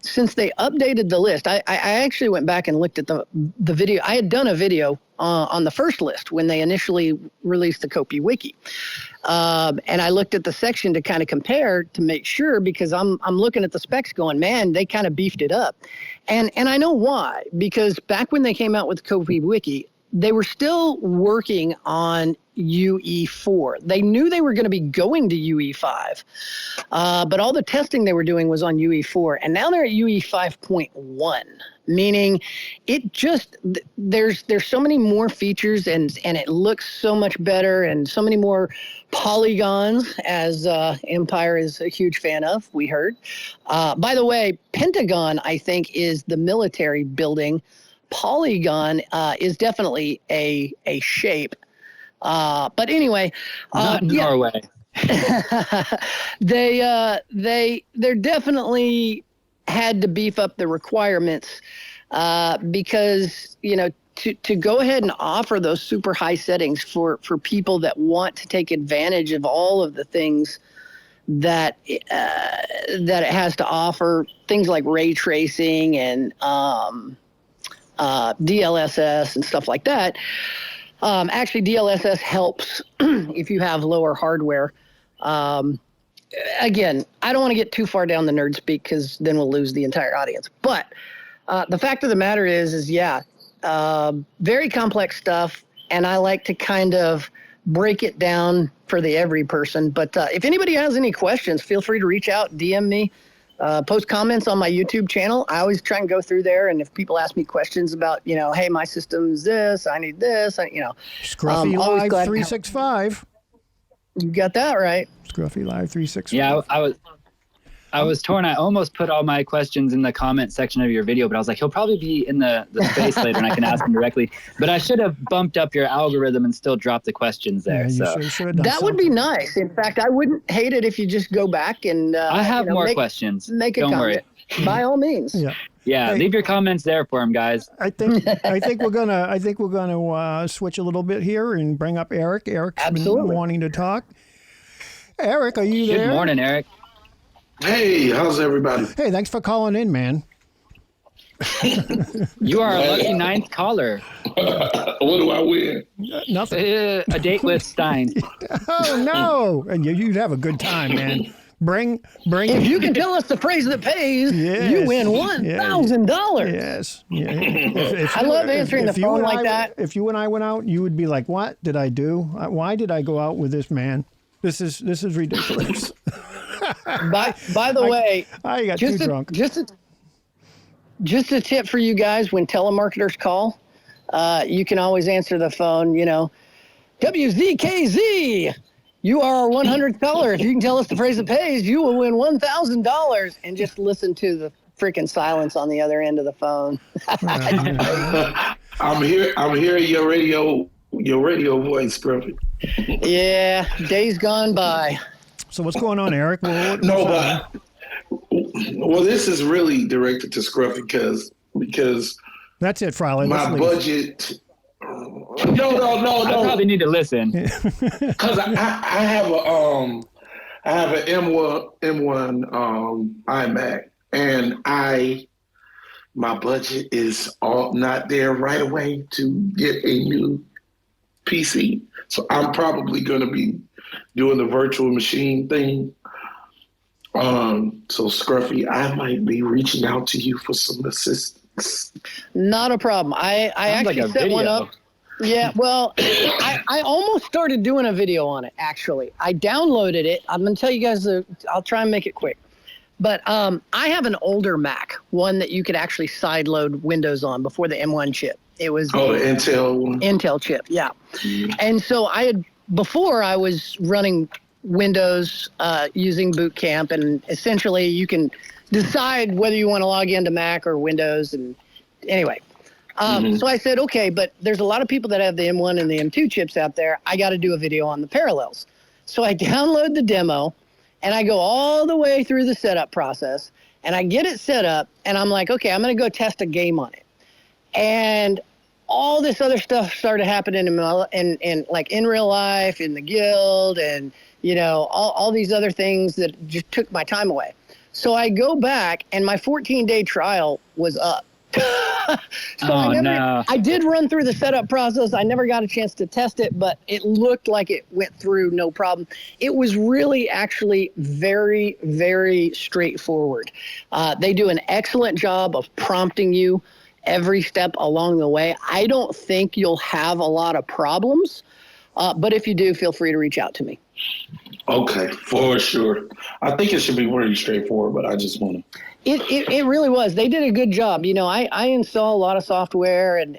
since they updated the list, I actually went back and looked at the video. I had done a video on the first list when they initially released the Kopi Wiki. And I looked at the section to kind of compare to make sure, because I'm looking at the specs going, man, they kind of beefed it up. And I know why, because back when they came out with Kopi Wiki, they were still working on UE4. They knew they were going to be going to UE5, but all the testing they were doing was on UE4, and now they're at UE 5.1, meaning it just there's so many more features, and it looks so much better, and so many more polygons, as Empire is a huge fan of. We heard. By the way, Pentagon, I think, is the military building. Polygon is definitely a shape. But anyway, not Norway. They're definitely had to beef up the requirements because to go ahead and offer those super high settings for people that want to take advantage of all of the things that it has to offer, things like ray tracing and DLSS and stuff like that. Actually, DLSS helps if you have lower hardware. Again, I don't want to get too far down the nerd speak because then we'll lose the entire audience. But the fact of the matter is very complex stuff, and I like to kind of break it down for the every person. But if anybody has any questions, feel free to reach out, DM me. Post comments on my YouTube channel. I always try and go through there, and if people ask me questions about, hey, my system's this, I need this, Scruffy Live 365. You got that right. Scruffy Live 365. Yeah, I was torn. I almost put all my questions in the comment section of your video, but I was like, he'll probably be in the space later, and I can ask him directly. But I should have bumped up your algorithm and still dropped the questions there. Yeah, you should have done that would be nice. In fact, I wouldn't hate it if you just go back and I have more questions. Make a Don't comment. worry. By all means. Yeah, leave your comments there for him, guys. I think we're gonna switch a little bit here and bring up Eric. Eric's been wanting to talk. Eric, are you there? Good morning, Eric. Hey, how's everybody? Hey, thanks for calling in, man. You are a lucky ninth caller. What do I win? Nothing. A date with Stein. Oh no! And you'd have a good time, man. Bring. If you can tell us the phrase that pays, you win $1,000. Yes. Yeah. I love answering the phone like that. If you and I went out, you would be like, "What did I do? Why did I go out with this man? This is ridiculous." By the way, I got too drunk. Just a tip for you guys: when telemarketers call, you can always answer the phone. WZKZ, you are our 100th caller. If you can tell us the phrase that pays, you will win $1,000. And just listen to the freaking silence on the other end of the phone. I'm hearing your radio voice, Scruffy. Yeah, days gone by. So what's going on, Eric? Well, this is really directed to Scruffy because that's it, Friley. My budget. No. I probably need to listen. Because I have an M1 iMac, and my budget is not there right away to get a new PC. So I'm probably going to be doing the virtual machine thing. So Scruffy, I might be reaching out to you for some assistance. Not a problem. I actually set one up. Yeah, well, I almost started doing a video on it, actually. I downloaded it. I'm going to tell you guys, I'll try and make it quick. But I have an older Mac, one that you could actually sideload Windows on before the M1 chip. It was Intel chip, yeah. And so before I was running Windows using Boot Camp, and essentially you can decide whether you want to log into Mac or Windows. And anyway, so I said, okay, but there's a lot of people that have the M1 and the M2 chips out there. I got to do a video on the parallels. So I download the demo and I go all the way through the setup process and I get it set up and I'm like, okay, I'm going to go test a game on it. And all this other stuff started happening in like in real life, in the guild, and all these other things that just took my time away. So I go back and my 14-day trial was up. I did run through the setup process. I never got a chance to test it, but it looked like it went through no problem. It was really actually very, very straightforward. They do an excellent job of prompting you every step along the way. I don't think you'll have a lot of problems, but if you do, feel free to reach out to me. Okay, for sure. I think it should be pretty straightforward, but I just want to. It really was. They did a good job. I install a lot of software and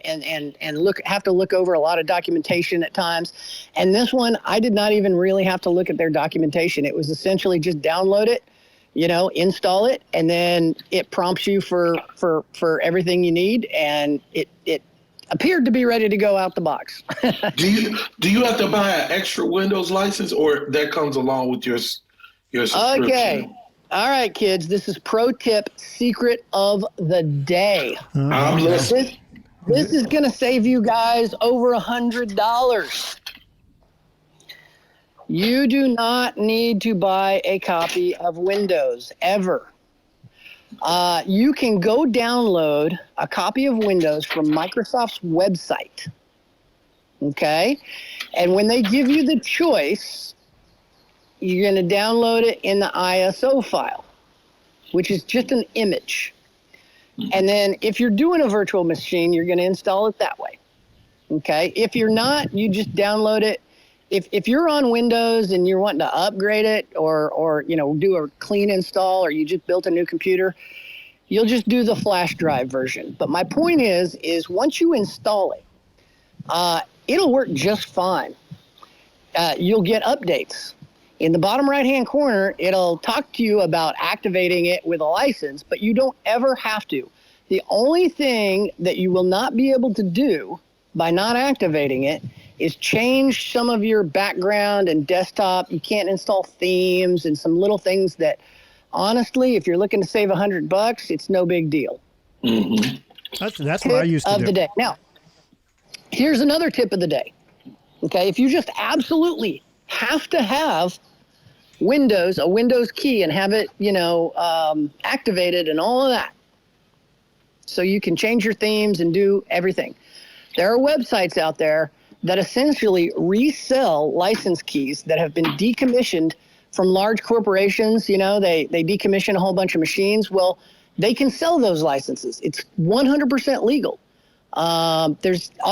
have to look over a lot of documentation at times. And this one, I did not even really have to look at their documentation. It was essentially just download it, install it, and then it prompts you for everything you need, and it appeared to be ready to go out the box. Do you have to buy an extra Windows license, or that comes along with your subscription? Okay. All right, kids. This is pro tip, secret of the day. I'm listening. This is going to save you guys over $100. You do not need to buy a copy of Windows ever. You can go download a copy of Windows from Microsoft's website. Okay? And when they give you the choice, you're going to download it in the ISO file, which is just an image. And then if you're doing a virtual machine, you're going to install it that way. Okay? If you're not, you just download it. If you're on Windows and you're wanting to upgrade it or do a clean install, or you just built a new computer, you'll just do the flash drive version. But my point is once you install it, it'll work just fine. You'll get updates. In the bottom right-hand corner, it'll talk to you about activating it with a license, but you don't ever have to. The only thing that you will not be able to do by not activating it is change some of your background and desktop. You can't install themes and some little things that, honestly, if you're looking to save $100, it's no big deal. Mm-hmm. That's what I used to do. Tip of the day. Now, here's another tip of the day. Okay, if you just absolutely have to have a Windows key, and have it, activated and all of that, so you can change your themes and do everything. There are websites out there that essentially resell license keys that have been decommissioned from large corporations. They decommission a whole bunch of machines. Well, they can sell those licenses. It's 100% legal. All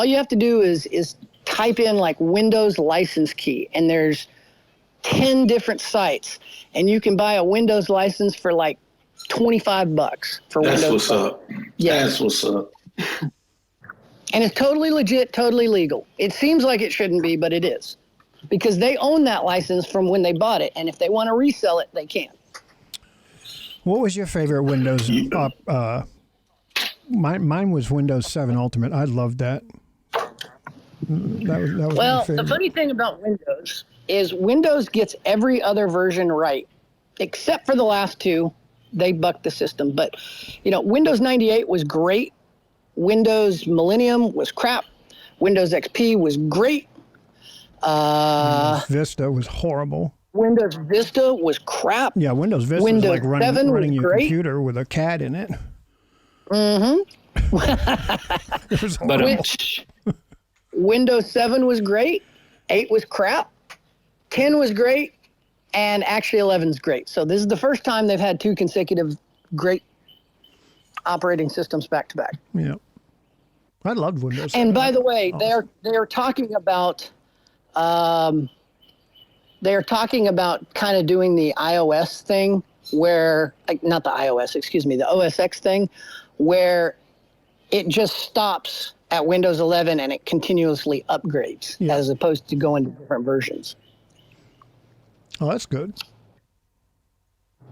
you have to do is type in like Windows license key, and there's 10 different sites, and you can buy a Windows license for like $25 for Windows. That's what's up. Yeah. That's what's up. And it's totally legit, totally legal. It seems like it shouldn't be, but it is, because they own that license from when they bought it, and if they want to resell it, they can. What was your favorite Windows? Mine was Windows 7 Ultimate. I loved that. That was well, the funny thing about Windows is Windows gets every other version right, except for the last two. They bucked the system. But, Windows 98 was great. Windows Millennium was crap. Windows XP was great. Vista was horrible. Windows Vista was crap. Yeah, Windows Vista was like running your computer with a cat in it. Mm-hmm. Windows 7 was great. 8 was crap. 10 was great. And actually 11's great. So this is the first time they've had two consecutive great operating systems back to back. Yeah. I loved Windows. And by the way, they're talking about kind of doing the iOS thing where, like, not the iOS, excuse me, the OS X thing, where it just stops at Windows 11 and it continuously upgrades as opposed to going to different versions. Oh, that's good.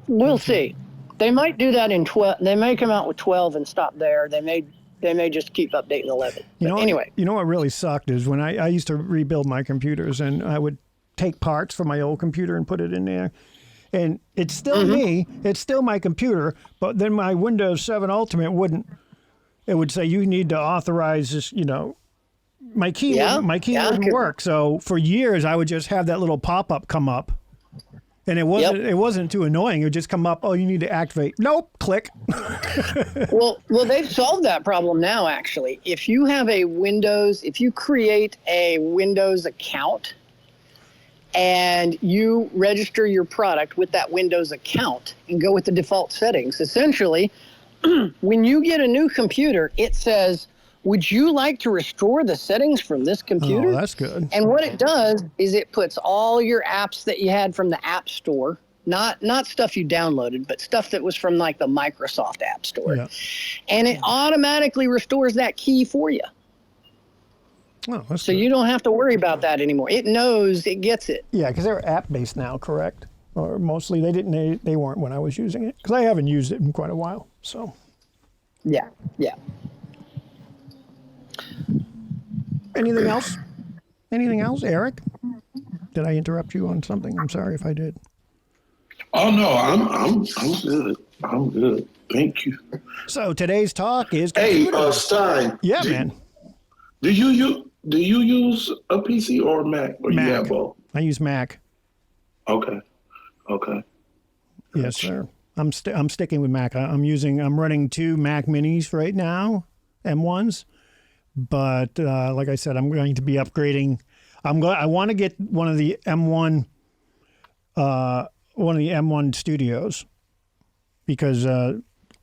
We'll see. They might do that in 12. They may come out with 12 and stop there. They may just keep updating 11. Anyway. You know what really sucked is when I used to rebuild my computers, and I would take parts from my old computer and put it in there. And it's still me. It's still my computer. But then my Windows 7 Ultimate wouldn't. It would say you need to authorize this. My key wouldn't work. So for years I would just have that little pop up come up, and it wasn't too annoying. It would just come up. Oh, you need to activate. Nope. Click. Well, they've solved that problem now. Actually, if you create a Windows account and you register your product with that Windows account and go with the default settings, essentially, when you get a new computer, it says, would you like to restore the settings from this computer? Oh, that's good. And what it does is it puts all your apps that you had from the App Store, not stuff you downloaded, but stuff that was from like the Microsoft App Store. Yeah. And it automatically restores that key for you. Oh, that's so good. You don't have to worry about that anymore. It knows, it gets it. Yeah, because they're app-based now, correct? Or mostly they weren't when I was using it, because I haven't used it in quite a while. So. Yeah. Anything else? Anything else, Eric? Did I interrupt you on something? I'm sorry if I did. Oh no, I'm good. I'm good. Thank you. So today's talk is. Hey, Stein. Yeah, man. Do you use a PC or a Mac, or Mac. You have both? I use Mac. Okay. Yes, sir. I'm sticking with Mac. I'm running 2 Mac Minis right now, M1s. But like I said, I'm going to be upgrading. I want to get one of the M1 studios, because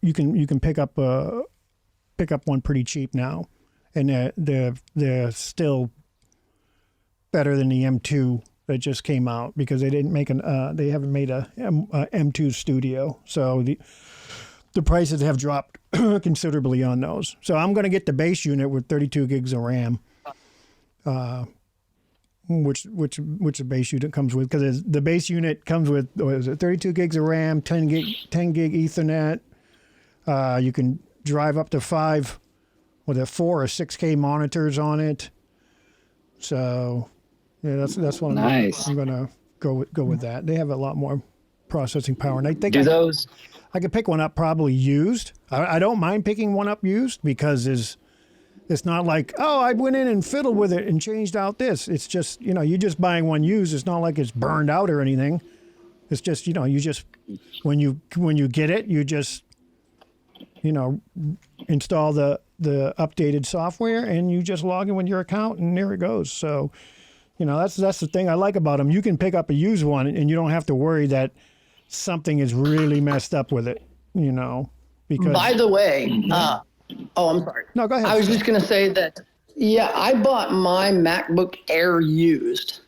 you can pick up one pretty cheap now, and they're still better than the M2 that just came out, because they haven't made a M2 studio, so the prices have dropped considerably on those. So I'm going to get the base unit with 32 gigs of RAM, which the base unit comes with, because the base unit comes with 32 gigs of RAM, 10 gig Ethernet. You can drive up to 4 or 6K monitors on it. So yeah, that's what nice. I'm going to go with that. They have a lot more processing power, and I think I could pick one up probably used. I don't mind picking one up used, because it's not like, oh, I went in and fiddled with it and changed out this. It's just, you're just buying one used. It's not like it's burned out or anything. It's just, you just, when you get it, you just, install the updated software, and you just log in with your account, and there it goes. So, that's the thing I like about them. You can pick up a used one, and you don't have to worry that something is really messed up with it, because. By the way, I'm sorry. No, go ahead. I was just going to say that, I bought my MacBook Air used.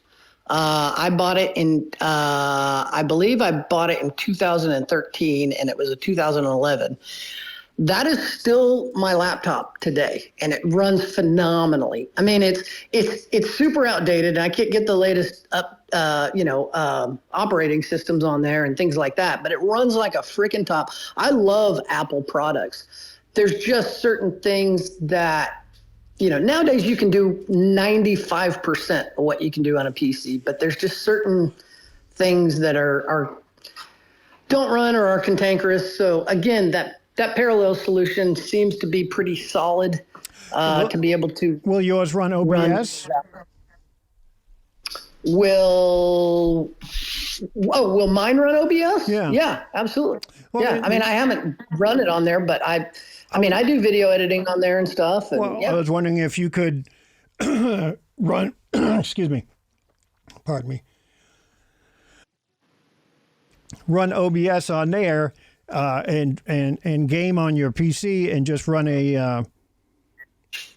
I bought it I believe I bought it in 2013, and it was a 2011. That is still my laptop today, and it runs phenomenally. I mean, it's super outdated, and I can't get the latest operating systems on there and things like that, but it runs like a freaking top. I love Apple products. There's just certain things that, nowadays you can do 95% of what you can do on a PC, but there's just certain things that don't run or are cantankerous. So again, that parallel solution seems to be pretty solid to be able to. Will yours run OBS? Will mine run OBS? Yeah, absolutely. Well, yeah, I haven't run it on there, but I do video editing on there and stuff. And, I was wondering if you could run. Excuse me. Pardon me. Run OBS on there. And game on your PC, and just run a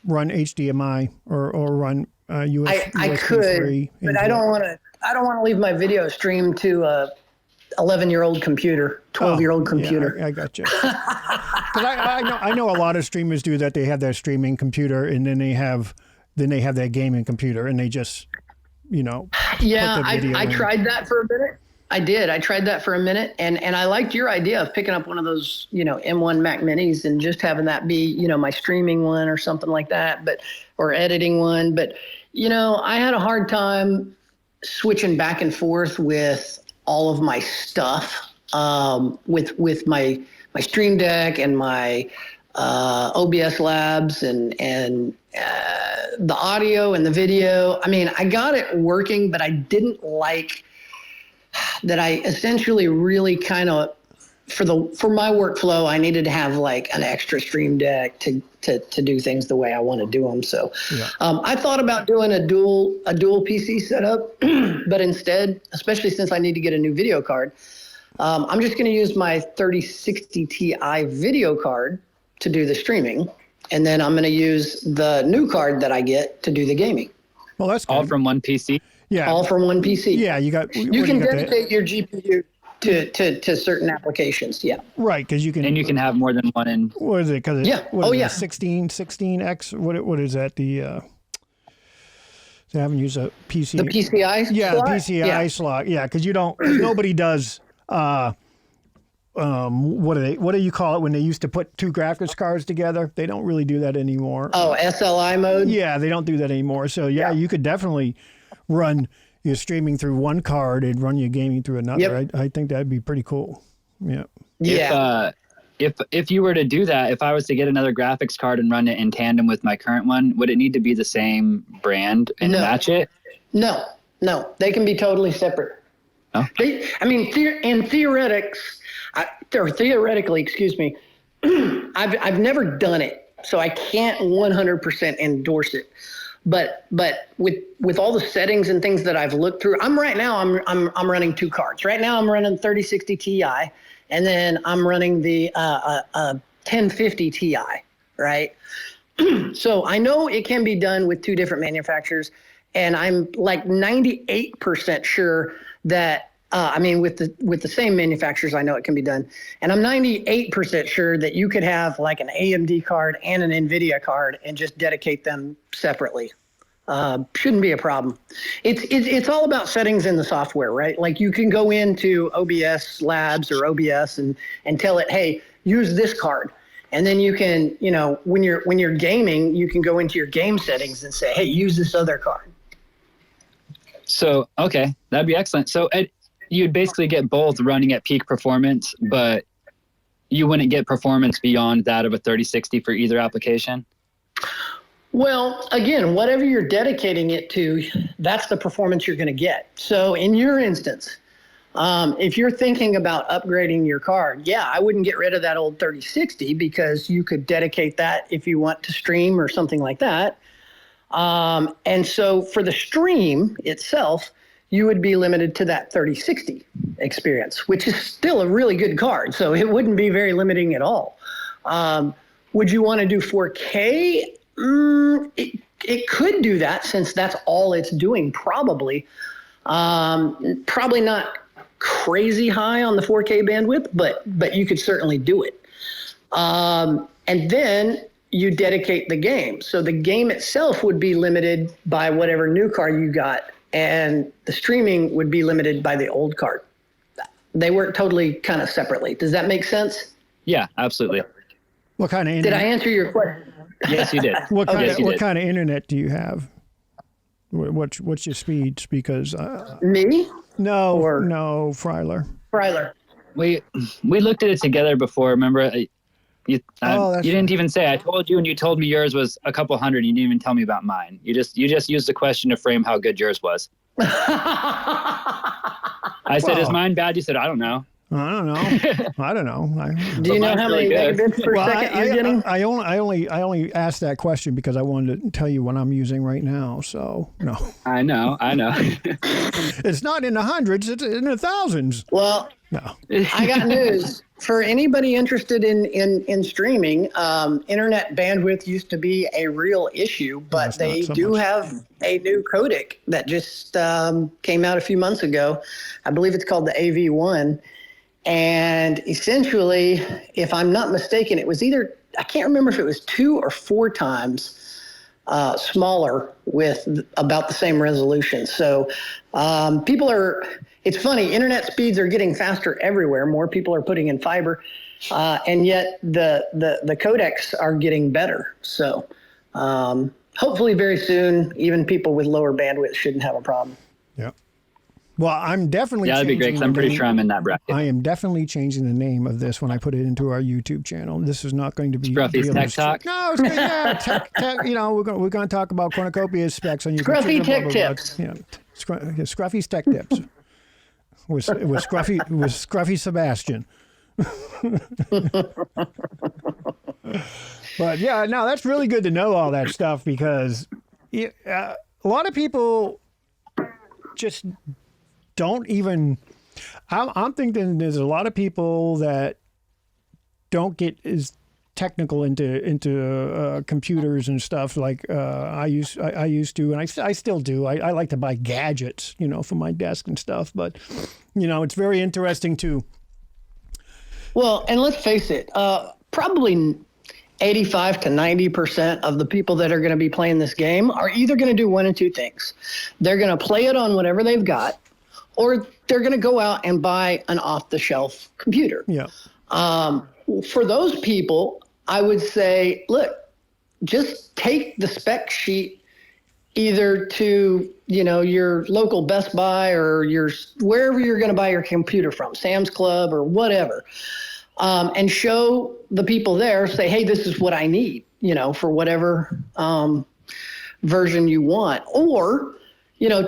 run HDMI or run USB. I could, but I don't want to leave my video stream to a 11-year-old computer, 12-year-old computer. Yeah, I got you. Because I know a lot of streamers do that. They have their streaming computer, and then they have their gaming computer, and they just, Yeah, I tried that for a minute. I did. I tried that for a minute, and I liked your idea of picking up one of those, M1 Mac Minis and just having that be, my streaming one or something like that, or editing one. But, I had a hard time switching back and forth with all of my stuff, with my Stream Deck and my OBS Labs and the audio and the video. I mean, I got it working, but I didn't like that. I essentially really kind of, for my workflow, I needed to have like an extra Stream Deck to do things the way I want to do them. So I thought about doing a dual PC setup, but instead, especially since I need to get a new video card, I'm just going to use my 3060 Ti video card to do the streaming. And then I'm going to use the new card that I get to do the gaming. Well, that's good. All from one PC? Yeah. All from one PC. Yeah, you can dedicate your GPU to certain applications. Yeah. Right, because you can. And you can have more than one in. What is it? Cause yeah. What is it, 16X? What is that? They haven't used a PC. The PCI. Yeah, slot? the PCI slot. Yeah, because nobody does. What do you call it when they used to put two graphics cards together? They don't really do that anymore. Oh, SLI mode? Yeah, they don't do that anymore. So yeah, you could definitely run your streaming through one card and run your gaming through another. Yep. I think that'd be pretty cool. Yeah. Yeah. If you were to do that, if I was to get another graphics card and run it in tandem with my current one, would it need to be the same brand and match it? No, they can be totally separate. Oh. Theoretically, excuse me, I've never done it, so I can't 100% endorse it. But with all the settings and things that I've looked through, I'm running two cards. Right now I'm running 3060 Ti, and then I'm running the 1050 Ti, right? So I know it can be done with two different manufacturers, and I'm like 98% sure that with the same manufacturers, I know it can be done. And I'm 98% sure that you could have like an AMD card and an NVIDIA card and just dedicate them separately. Shouldn't be a problem. It's all about settings in the software, right? Like you can go into OBS Labs or OBS and tell it, hey, use this card. And then you can, when you're gaming, you can go into your game settings and say, hey, use this other card. So, okay, that'd be excellent. So you'd basically get both running at peak performance, but you wouldn't get performance beyond that of a 3060 for either application? Well, again, whatever you're dedicating it to, that's the performance you're going to get. So in your instance, if you're thinking about upgrading your card, I wouldn't get rid of that old 3060 because you could dedicate that if you want to stream or something like that. And so for the stream itself, you would be limited to that 3060 experience, which is still a really good card. So it wouldn't be very limiting at all. Would you want to do 4K? It could do that since that's all it's doing probably. Probably not crazy high on the 4K bandwidth, but you could certainly do it. And then you dedicate the game. So the game itself would be limited by whatever new card you got, and the streaming would be limited by the old card. They work totally kind of separately. Does that make sense? Yeah, absolutely. What kind of internet? Did I answer your question? Yes, you did. What kind of internet do you have? What's your speeds? Because Me? No, Freiler. We looked at it together before. Remember? You didn't even say. I told you, and you told me yours was a couple hundred. You didn't even tell me about mine. You just used the question to frame how good yours was. I said, "Is mine bad?" You said, "I don't know." I don't know. I don't know. Do you know how many really good. megabits per second you're getting? I only asked that question because I wanted to tell you what I'm using right now. So no, I know. it's not in the hundreds. It's in the thousands. Well, No. I got news for anybody interested in streaming. Internet bandwidth used to be a real issue, but it's not they so do much. have a new codec that just came out a few months ago. I believe it's called the AV1. And essentially, if I'm not mistaken, it was either, I can't remember if it was 2 or 4 times smaller with about the same resolution. So it's funny, internet speeds are getting faster everywhere. More people are putting in fiber, and yet the codecs are getting better. So hopefully very soon, even people with lower bandwidth shouldn't have a problem. Yeah. Well, I'm definitely. Yeah, that'd be great, because I'm pretty sure I'm in that bracket. I am definitely changing the name of this when I put it into our YouTube channel. This is not going to be Scruffy's Tech Talk? No, it's tech, we're going to talk about Cornucopias specs on your Scruffy computer, Tech Tips. Yeah, Scruffy's Tech Tips with Scruffy Sebastian. But yeah, no, that's really good to know all that stuff, because a lot of people just don't even. I'm thinking there's a lot of people that don't get as technical into computers and stuff like I used to, and I still do. I like to buy gadgets, for my desk and stuff. But it's very interesting too. Well, and let's face it, probably 85 to 90% of the people that are going to be playing this game are either going to do one of two things. They're going to play it on whatever they've got, or they're going to go out and buy an off-the-shelf computer. Yeah. For those people, I would say, look, just take the spec sheet either to, your local Best Buy or wherever you're going to buy your computer from, Sam's Club or whatever, and show the people there, say, hey, this is what I need, for whatever version you want. Or,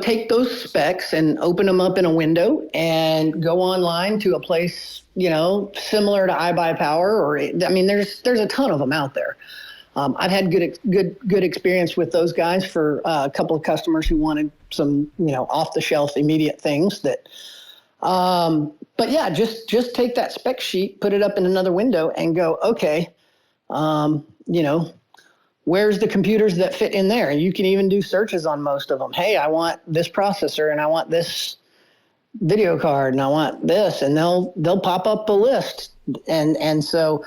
take those specs and open them up in a window and go online to a place, similar to iBuyPower, there's a ton of them out there. I've had good experience with those guys for a couple of customers who wanted some, off the shelf immediate things that, but yeah, just take that spec sheet, put it up in another window and go, okay, where's the computers that fit in there? And you can even do searches on most of them. Hey, I want this processor and I want this video card and I want this, and they'll pop up a list. And so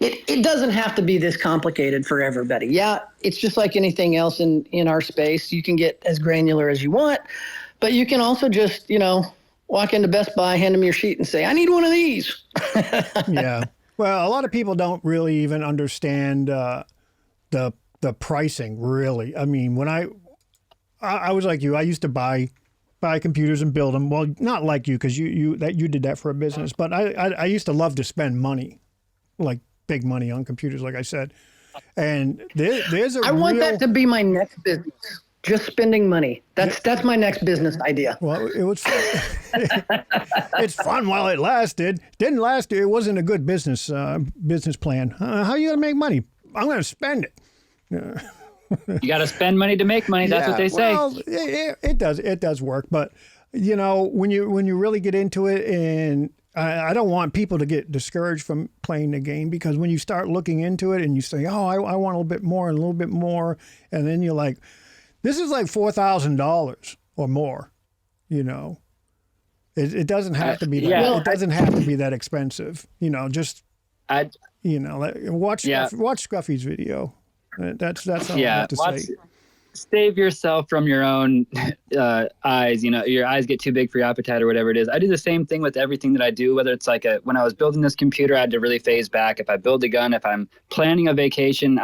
it doesn't have to be this complicated for everybody. Yeah, it's just like anything else in our space. You can get as granular as you want, but you can also just, walk into Best Buy, hand them your sheet and say, I need one of these. Yeah. Well, a lot of people don't really even understand the pricing, really. I mean, when I was like you, I used to buy computers and build them. Well, not like you, because you did that for a business, but I used to love to spend money, like big money on computers, like I said. And there's I want that to be my next business. Just spending money. That's my next business idea. Well, it was it's fun while it lasted. Didn't last. It wasn't a good business plan. How are you going to make money? I'm going to spend it. You got to spend money to make money. That's what they say. Well, it does work, but when you really get into it, and I don't want people to get discouraged from playing the game, because when you start looking into it and you say, oh, I want a little bit more and a little bit more, and then you're like, this is like $4,000 or more, It doesn't have to be that. Yeah. It doesn't have to be that expensive. Watch Scruffy's video. That's all I have to say. Save yourself from your own eyes. Your eyes get too big for your appetite or whatever it is. I do the same thing with everything that I do, whether it's like when I was building this computer, I had to really phase back. If I build a gun, if I'm planning a vacation,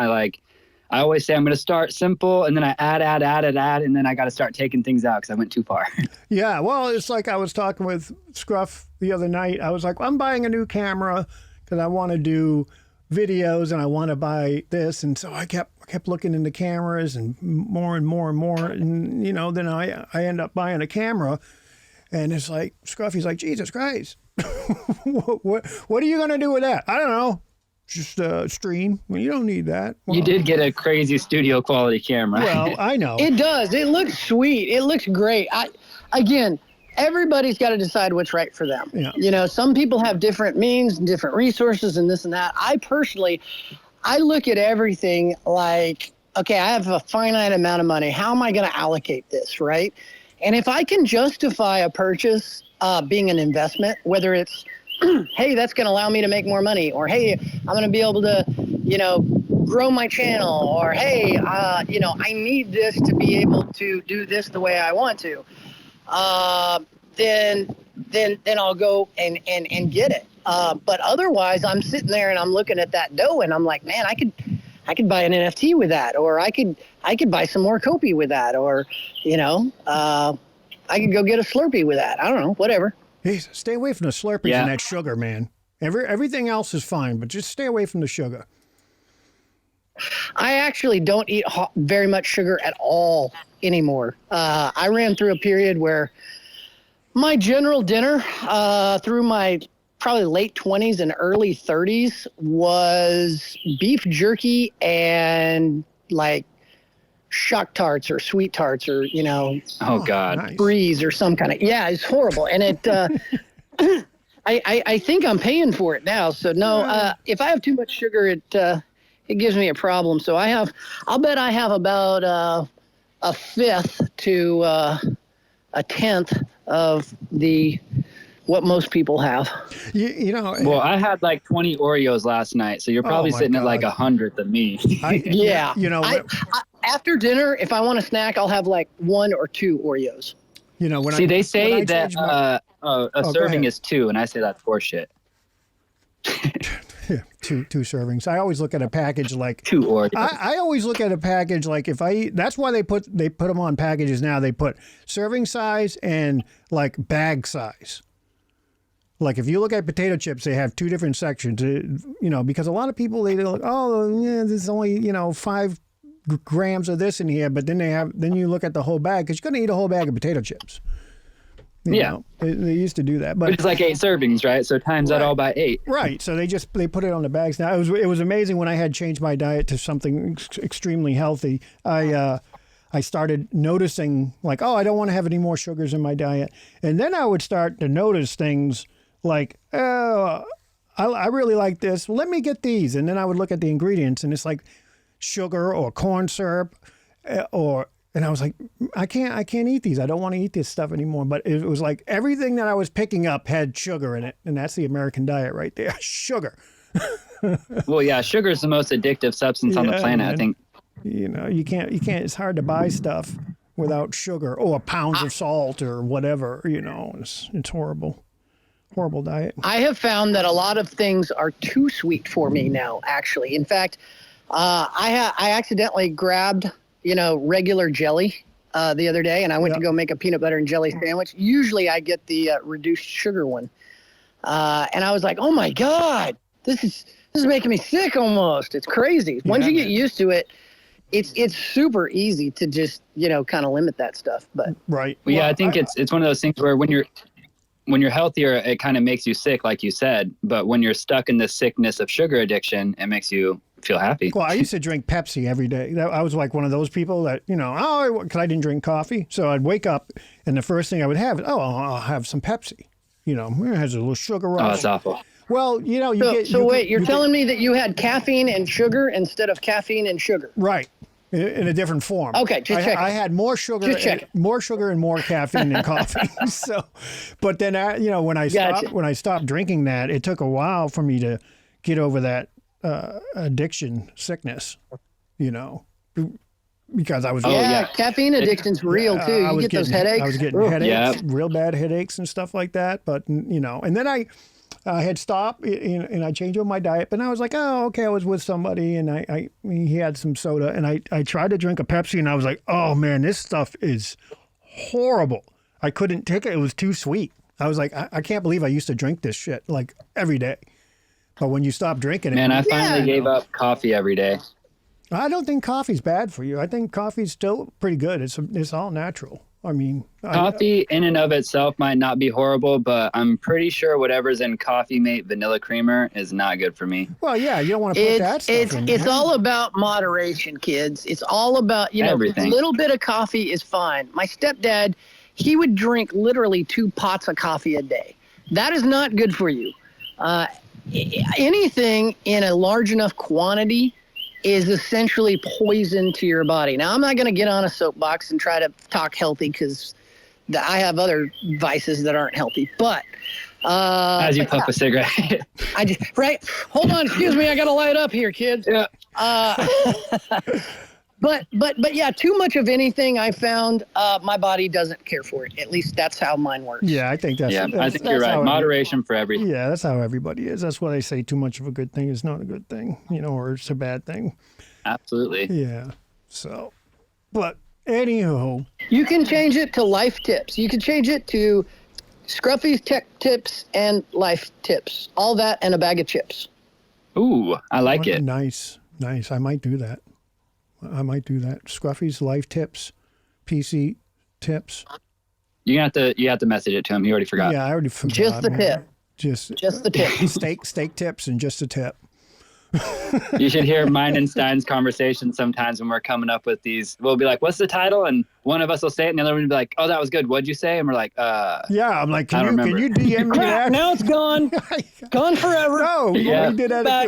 I always say I'm going to start simple, and then I add, and then I got to start taking things out because I went too far. Yeah, well, it's like I was talking with Scruff the other night. I was like, I'm buying a new camera because I want to do videos and I want to buy this. And so I kept looking into cameras and more and more and more. And, then I end up buying a camera. And it's like, Scruffy's like, Jesus Christ. what are you going to do with that? I don't know. Just stream. Well, you don't need that. Well, You did get a crazy studio quality camera. Well, I know. It does. It looks sweet. It looks great. Again, everybody's got to decide what's right for them. Yeah. You know, some people have different means, different resources, and this and that. I look at everything like, okay, I have a finite amount of money. How am I going to allocate this, right? And if I can justify a purchase being an investment, whether it's, hey, that's going to allow me to make more money, or hey, I'm going to be able to, you know, grow my channel, or hey, you know, I need this to be able to do this the way I want to, then I'll go and get it. But otherwise, I'm sitting there and I'm looking at that dough and I'm like, man, I could buy an NFT with that, or I could buy some more Kopi with that, or, you know, I could go get a Slurpee with that. I don't know, whatever. Hey, stay away from the Slurpees and that sugar, man. Everything else is fine, but just stay away from the sugar. I actually don't eat very much sugar at all anymore. I ran through a period where my general dinner through my probably late 20s and early 30s was beef jerky and like shock tarts or sweet tarts, or, you know, oh God, nice. Breeze or some kind of, yeah, it's horrible. And it, I think I'm paying for it now. So no, if I have too much sugar, it gives me a problem. So I'll bet I have about a fifth to a tenth of what most people have. You know. Well, I had like 20 Oreos last night, so you're probably sitting at like 100th of me. Yeah. You know, after dinner, if I want a snack, I'll have like 1 or 2 Oreos. You know, they say that a serving is 2, and I say that's horseshit. Yeah, two servings. I always look at a package like 2 Oreos. I always look at a package like if I eat. That's why they put them on packages now. They put serving size and like bag size. Like if you look at potato chips, they have 2 different sections. You know, because a lot of people they're like, oh yeah, there's only 5 grams of this in here, but then you look at the whole bag because you're going to eat a whole bag of potato chips. You know, they used to do that, but it's like 8 servings, right? So times that all by 8. Right. So they put it on the bags. Now it was amazing when I had changed my diet to something extremely healthy. I started noticing like, oh, I don't want to have any more sugars in my diet, and then I would start to notice things like, oh, I really like this. Well, let me get these, and then I would look at the ingredients, and it's like sugar or corn syrup, and I was like, I can't eat these. I don't want to eat this stuff anymore. But it was like everything that I was picking up had sugar in it. And that's the American diet right there. Sugar. Well, yeah, sugar is the most addictive substance on the planet, man. I think. You know, you can't, it's hard to buy stuff without sugar or pounds of salt or whatever, you know, it's horrible. Horrible diet. I have found that a lot of things are too sweet for me now, actually. In fact, I accidentally grabbed regular jelly the other day, and I went to go make a peanut butter and jelly sandwich. Usually I get the reduced sugar one. And I was like, oh my God, this is making me sick almost. It's crazy. Once you get used to it, it's super easy to just, kind of limit that stuff. But right. Well, yeah, I think it's one of those things where when you're healthier, it kind of makes you sick, like you said. But when you're stuck in the sickness of sugar addiction, it makes you feel happy. Well, I used to drink Pepsi every day. I was like one of those people that, because I didn't drink coffee. So I'd wake up and the first thing I would have is, I'll have some Pepsi. It has a little sugar rush. Oh, that's awful. Well, you're telling me that you had caffeine and sugar instead of caffeine and sugar. Right. In a different form. Okay, just check. I had more sugar, and more caffeine than coffee. So, but then when I stopped drinking that, it took a while for me to get over that addiction sickness. Because I was caffeine addiction's real too. You get those headaches. I was getting headaches, real bad headaches and stuff like that. But and then I had stopped and I changed up my diet, but I was like, oh, okay. I was with somebody and he had some soda and I tried to drink a Pepsi and I was like, oh man, this stuff is horrible. I couldn't take it. It was too sweet. I was like, I can't believe I used to drink this shit like every day. But when you stop drinking it. Man, I finally gave up coffee every day. I don't think coffee's bad for you. I think coffee's still pretty good. It's all natural. I mean, coffee in and of itself might not be horrible, but I'm pretty sure whatever's in Coffee Mate vanilla creamer is not good for me. well, yeah, you don't want to put that stuff in. It's all about moderation, kids. It's all about, Everything. a little bit of coffee is fine. My stepdad, he would drink literally 2 pots of coffee a day. That is not good for you. Anything in a large enough quantity is essentially poison to your body. Now, I'm not going to get on a soapbox and try to talk healthy because I have other vices that aren't healthy. But as you puff a cigarette, right? Hold on, excuse me, I got to light up here, kids. Yeah. But yeah, too much of anything I found, my body doesn't care for it. At least that's how mine works. Yeah, I think that's. Yeah, that's, I think you're right. Moderation for everything. Yeah, that's how everybody is. That's why they say too much of a good thing is not a good thing, or it's a bad thing. Absolutely. Yeah. So, but anywho, you can change it to life tips. You can change it to Scruffy's tech tips and life tips. All that and a bag of chips. Ooh, I like it. Nice. I might do that. Scruffy's life tips, PC tips. You have to message it to him. He already forgot. Yeah, I already forgot. Just the man. tip. Just the tip. steak tips and just a tip. You should hear mine and Stein's conversation sometimes when we're coming up with these. We'll be like, what's the title? And one of us will say it and the other one will be like, oh, that was good. What'd you say? And we're like, Yeah, I'm like, can you DM me Crap, that? now it's gone. Gone forever. No, Yeah.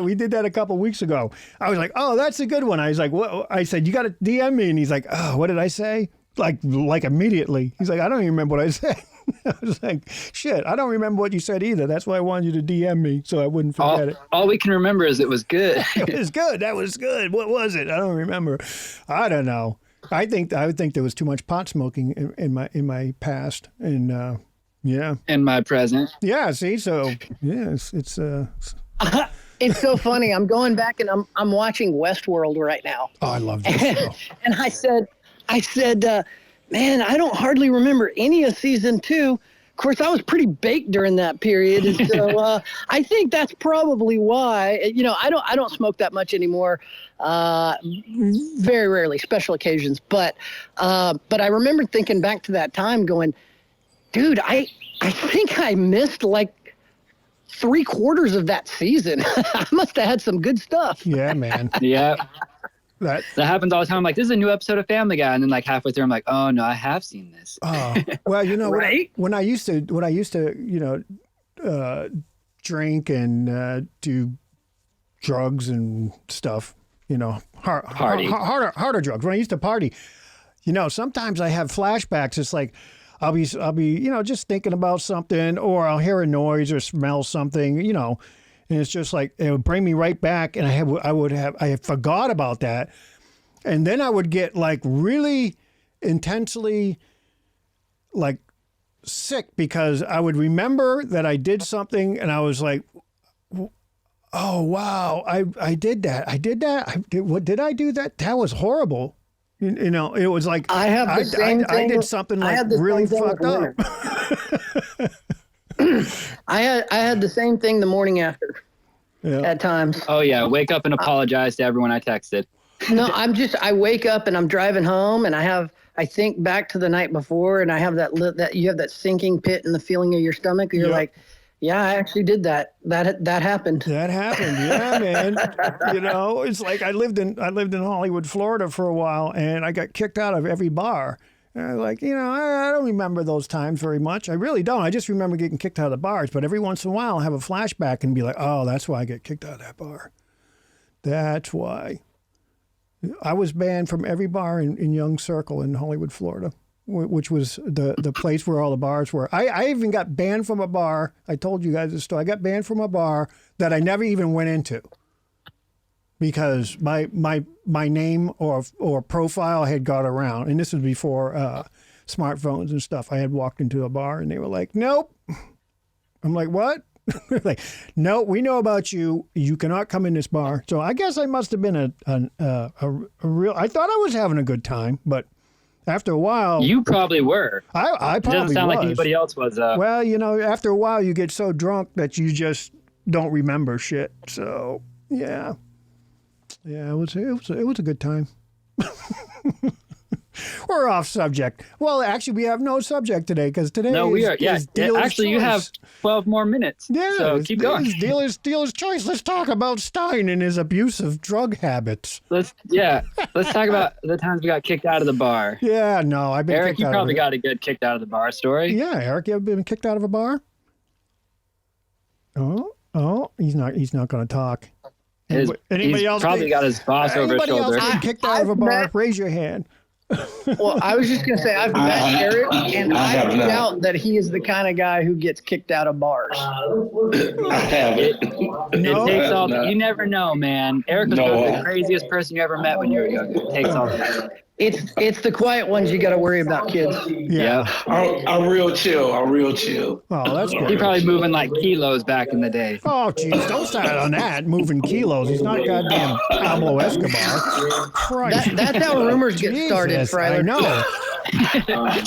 we did that a couple weeks ago. I was like, oh, that's a good one. I was like, what? I said, you got to DM me. And he's like, oh, what did I say? Like immediately. He's like, I don't even remember what I said. I was like, shit, I don't remember what you said either. That's why I wanted you to DM me so I wouldn't forget it. All we can remember is it was good. It was good. That was good. What was it? I don't remember. I don't know. I think there was too much pot smoking in my past, and yeah. In my present. Yeah. See, so yeah, it's It's so funny. I'm going back and I'm watching Westworld right now. Oh, I love this show. And I said, man, I don't hardly remember any of season 2. Of course, I was pretty baked during that period, and so I think that's probably why. I don't smoke that much anymore. Very rarely, special occasions. But I remember thinking back to that time, going, dude, I think I missed like 3/4 of that season. I must have had some good stuff. Yeah, man. Yeah. That happens all the time. I'm like, this is a new episode of Family Guy. And then like halfway through, I'm like, oh no, I have seen this. Well, Right? when I used to, drink and do drugs and stuff, harder drugs. When I used to party, sometimes I have flashbacks. It's like, I'll be, just thinking about something, or I'll hear a noise or smell something, and it's just like, it would bring me right back. And I had forgot about that. And then I would get like really intensely like sick because I would remember that I did something and I was like, oh, wow, I did that. What did I do that? That was horrible. It was like, I have the same thing. I did something like really fucked up. I had the same thing the morning after. Yeah. At times. Oh yeah, wake up and apologize to everyone I texted. No, I wake up and I'm driving home and I think back to the night before and I have that you have that sinking pit in the feeling of your stomach. You're like, yeah, I actually did that. That happened. That happened. Yeah, man. It's like I lived in Hollywood, Florida for a while, and I got kicked out of every bar. And I was like, I don't remember those times very much. I really don't. I just remember getting kicked out of the bars. But every once in a while, I'll have a flashback and be like, oh, that's why I get kicked out of that bar. That's why. I was banned from every bar in Young Circle in Hollywood, Florida, which was the place where all the bars were. I even got banned from a bar. I told you guys this story. I got banned from a bar that I never even went into, because my name or profile had got around, and this was before smartphones and stuff. I had walked into a bar and they were like, "Nope." I'm like, "What?" They're like, "No, we know about you. You cannot come in this bar." So I guess I must have been a real. I thought I was having a good time, but after a while, you probably were. I probably it doesn't sound was. like anybody else was. Well, after a while, you get so drunk that you just don't remember shit. So yeah. Yeah, it was a good time. We're off subject. Well, actually, we have no subject today because today we are. Yeah, dealer's actually, choice. You have 12 more minutes. Yeah, so keep going. Dealer's choice. Let's talk about Stein and his abusive drug habits. Let's talk about the times we got kicked out of the bar. Yeah, no, I've been. Eric, you probably got a good kicked out of the bar story. Yeah, Eric, you ever been kicked out of a bar? Oh, he's not going to talk. Anybody else? Probably got his boss over his shoulder. Anybody else been kicked out of a bar? Raise your hand. Well, I was just going to say, I've met Eric, and I doubt that he is the kind of guy who gets kicked out of bars. I haven't. It takes all. You never know, man. Eric was probably the craziest person you ever met when you were younger. It takes all. It's the quiet ones you got to worry about, kids. Yeah. I'm real chill. Oh, that's good. He probably moving like kilos back in the day. Oh, jeez, don't start on that. Moving kilos. He's not goddamn Pablo Escobar. Christ. That's how rumors get started, Fryler. I know.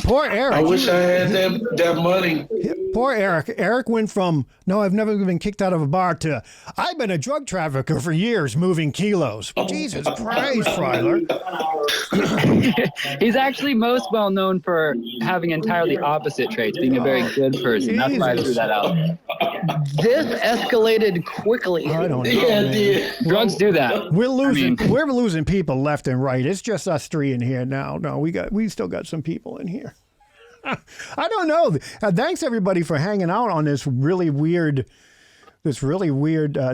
Poor Eric. I wish I had that money. Poor Eric. Eric went from, no, I've never been kicked out of a bar to, I've been a drug trafficker for years moving kilos. Jesus Christ, Fryler. He's actually most well known for having entirely opposite traits, being a very good person. That's why I threw that out. This escalated quickly. I don't know. Yeah, Drugs do that. We're losing people left and right. It's just us three in here now. No, we still got some people in here. I don't know. Thanks everybody for hanging out on this really weird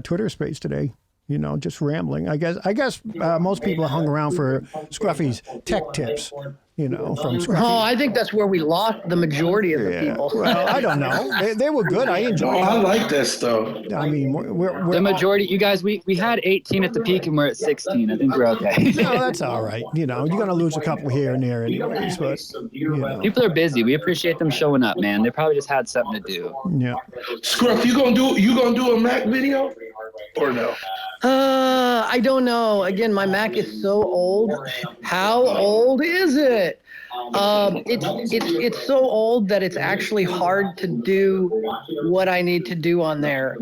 Twitter space today. You know, just rambling. I guess most people hung around for Scruffy's tech tips. You know, from Scruffy. Oh, I think that's where we lost the majority of the people. Well, I don't know. They were good. I enjoyed it. I like that stuff. I mean, we're the majority. You guys, we had 18 at the peak, and we're at 16. I think we're okay. No, that's all right. You know, you're gonna lose a couple here and there, anyways. But you know. People are busy. We appreciate them showing up, man. They probably just had something to do. Yeah. Scruff, you gonna do a Mac video or no? I don't know. Again, my Mac is so old. How old is it? It's so old that it's actually hard to do what I need to do on there.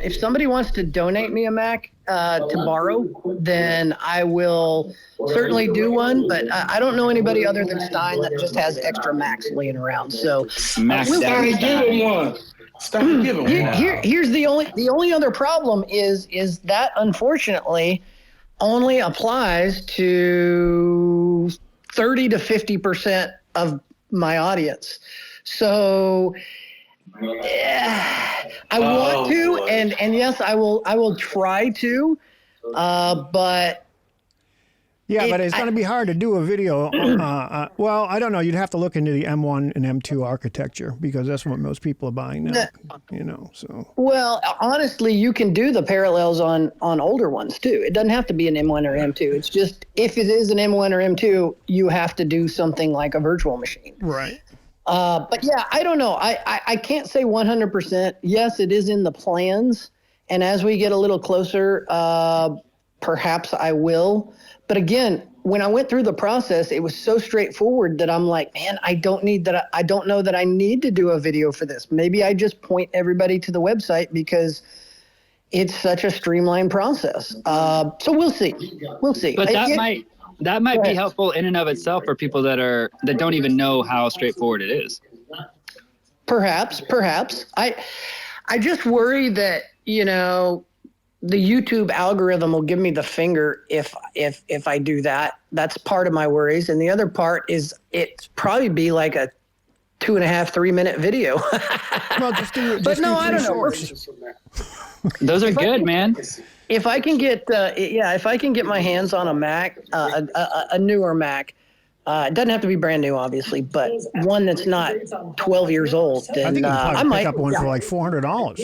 If somebody wants to donate me a Mac to borrow, then I will certainly do one. But I don't know anybody other than Stein that just has extra Macs laying around. So Mac Stop giving one. Stop giving one. Here's the only other problem is that unfortunately only applies to 30 to 50% of my audience. So I want to, and yes, I will try to, but yeah, but it's going to be hard to do a video. Well, I don't know. You'd have to look into the M1 and M2 architecture because that's what most people are buying now. You know, so. Well, honestly, you can do the parallels on older ones too. It doesn't have to be an M1 or M2. It's just if it is an M1 or M2, you have to do something like a virtual machine. Right. But yeah, I don't know. I can't say 100%. Yes, it is in the plans, and as we get a little closer, perhaps I will. But again, when I went through the process, it was so straightforward that I'm like, man, I don't know that I need to do a video for this. Maybe I just point everybody to the website because it's such a streamlined process. So we'll see. But that might be helpful in and of itself for people that don't even know how straightforward it is. Perhaps. I just worry that, you know, the YouTube algorithm will give me the finger if I do that. That's part of my worries. And the other part is it's probably be like a 2.5, 3 minute video. Well, but no, I don't know. Those are good, man. If I can get, if I can get my hands on a Mac, a newer Mac, it doesn't have to be brand new, obviously, but one that's not 12 years old, then I think you can probably I might pick up one for like $400.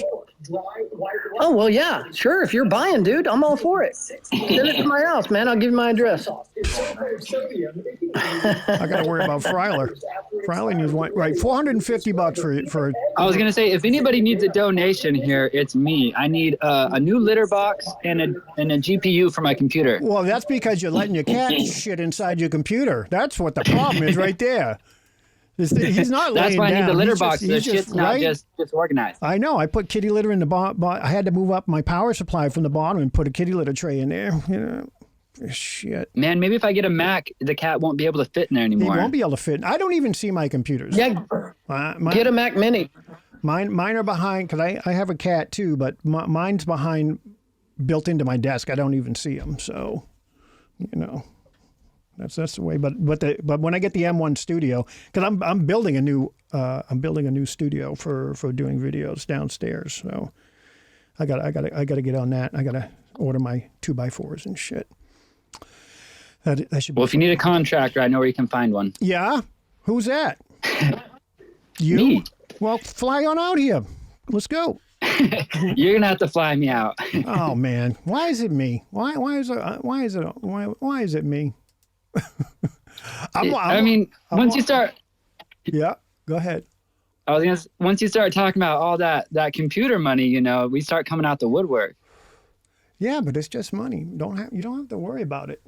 Oh, well, yeah, sure. If you're buying, dude, I'm all for it. Send it to my house, man. I'll give you my address. I got to worry about Fryler. Fryler needs one, right? $450 for. I was gonna say, if anybody needs a donation here, it's me. I need a new litter box and a GPU for my computer. Well, that's because you're letting your cat shit inside your computer. That's what the problem is, right there. He's not. That's why down. I need the litter He's box. The shit's not right? just disorganized. I know. I put kitty litter in the bottom. I had to move up my power supply from the bottom and put a kitty litter tray in there. You know. Shit. Man, maybe if I get a Mac, the cat won't be able to fit in there He anymore. won't be able to fit. I don't even see my computers. Yeah, get a Mac Mini. Mine are behind, because I have a cat too, but mine's behind, built into my desk. I don't even see them. So, that's the way. But when I get the M1 Studio, because I'm building a new studio for doing videos downstairs. So I gotta get on that. I gotta order my 2x4s and shit. That should be. Well, if you need a contractor, I know where you can find one. Yeah, who's that? You? Me. Well, fly on out here. Let's go. You're gonna have to fly me out. Oh man, why is it me? Why is it me? Once you start, yeah, go ahead. Once you start talking about all that computer money, we start coming out the woodwork. Yeah, but it's just money. You don't have to worry about it.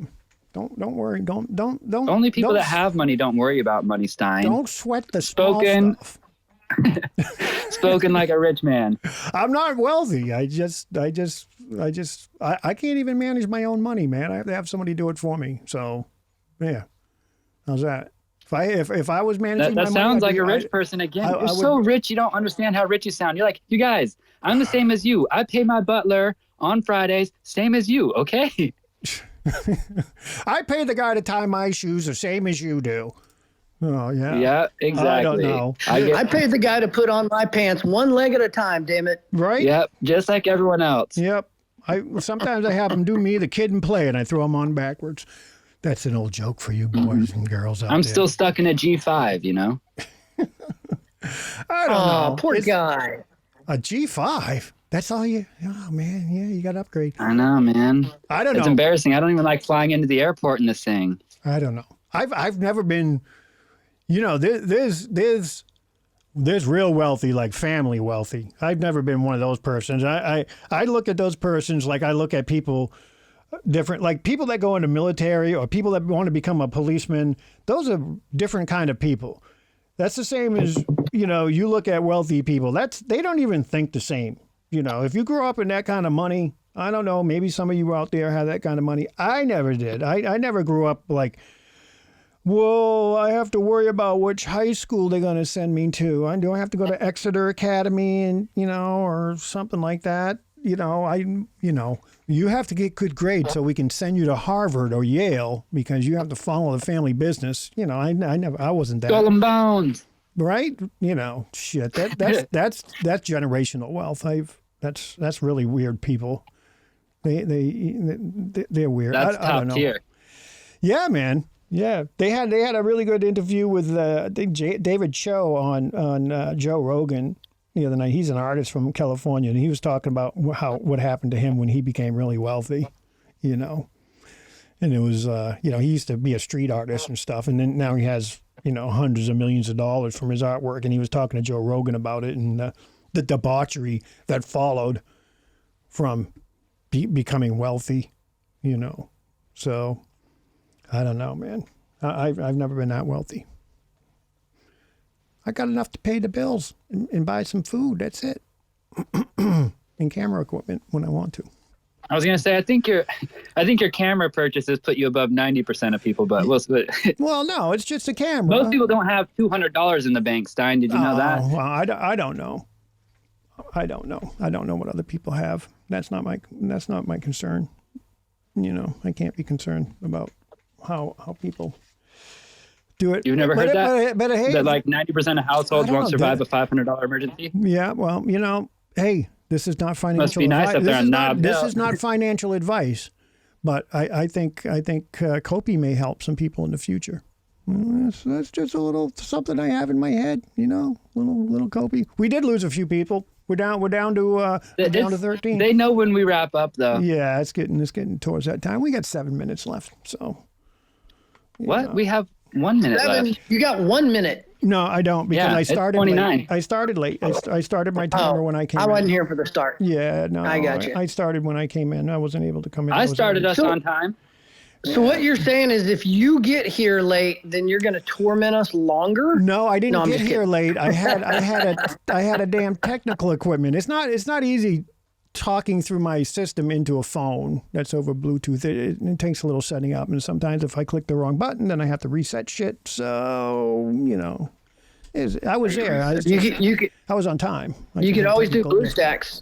Don't worry. Don't. Only people that have money don't worry about money, Stein. Don't sweat the small stuff. Spoken like a rich man. I'm not wealthy. I can't even manage my own money, man. I have to have somebody do it for me. So, yeah. How's that? If I was managing my money, that sounds like a rich person again. You're so rich, you don't understand how rich you sound. You're like, you guys, I'm the same as you. I pay my butler on Fridays, same as you, okay? I pay the guy to tie my shoes the same as you do. Oh, yeah. Yeah, exactly. I don't know. I paid the guy to put on my pants one leg at a time, damn it. Right? Yep, just like everyone else. Yep. Sometimes I have them do me the kid and play, and I throw them on backwards. That's an old joke for you boys and girls out there. I'm still stuck in a G5, I don't know. Poor guy. A G5? That's all you... Oh, man. Yeah, you got to upgrade. I know, man. I don't know. It's embarrassing. I don't even like flying into the airport in this thing. I don't know. I've never been... there's real wealthy, like family wealthy. I've never been one of those persons. I look at those persons like I look at people different, like people that go into military or people that want to become a policeman. Those are different kind of people. That's the same as, you look at wealthy people. They don't even think the same. If you grew up in that kind of money, I don't know, maybe some of you out there have that kind of money. I never did. I never grew up like, well, I have to worry about which high school they're going to send me to. Do I have to go to Exeter Academy and, or something like that? You have to get good grades so we can send you to Harvard or Yale because you have to follow the family business. I wasn't that. Skull and bones. Right? Shit. That's generational wealth. That's really weird people. They're weird. That's I don't know. top tier. Yeah, man. Yeah, they had a really good interview with I think David Cho on Joe Rogan the other night. He's an artist from California, and he was talking about what happened to him when he became really wealthy, And it was he used to be a street artist and stuff, and then now he has hundreds of millions of dollars from his artwork. And he was talking to Joe Rogan about it and the debauchery that followed from becoming wealthy, So. I don't know, man. I've never been that wealthy. I got enough to pay the bills and buy some food. That's it. And camera equipment when I want to. I was gonna say, I think your camera purchases put you above 90% of people, but well, no, it's just a camera. Most people don't have $200 in the bank. Stein, did you know that? Well, I don't know. I don't know. I don't know what other people have. That's not my concern. I can't be concerned about how people do it. You've never heard that? But hey, that like 90% of households won't survive a $500 emergency? Yeah, well, hey, this is not financial Must be nice advice. up there on Knob Hill. This is not financial advice, but I think Kopi may help some people in the future. That's just a little something I have in my head, little Kopi. We did lose a few people. We're down to 13. They know when we wrap up, though. Yeah, it's getting towards that time. We got 7 minutes left, so. What? We have 1 minute left. You got 1 minute. No, I don't because I started 29. late. I started late. I started my timer when I came in. I wasn't here for the start. Yeah, no. I got you. I started when I came in. I wasn't able to come in. I started us on time. So what you're saying is if you get here late, then you're going to torment us longer? No, I didn't get here late. I had a damn technical equipment. It's not easy talking through my system into a phone that's over Bluetooth. It takes a little setting up, and sometimes if I click the wrong button, then I have to reset shit. So, I was there. I was on time. You could always do BlueStacks.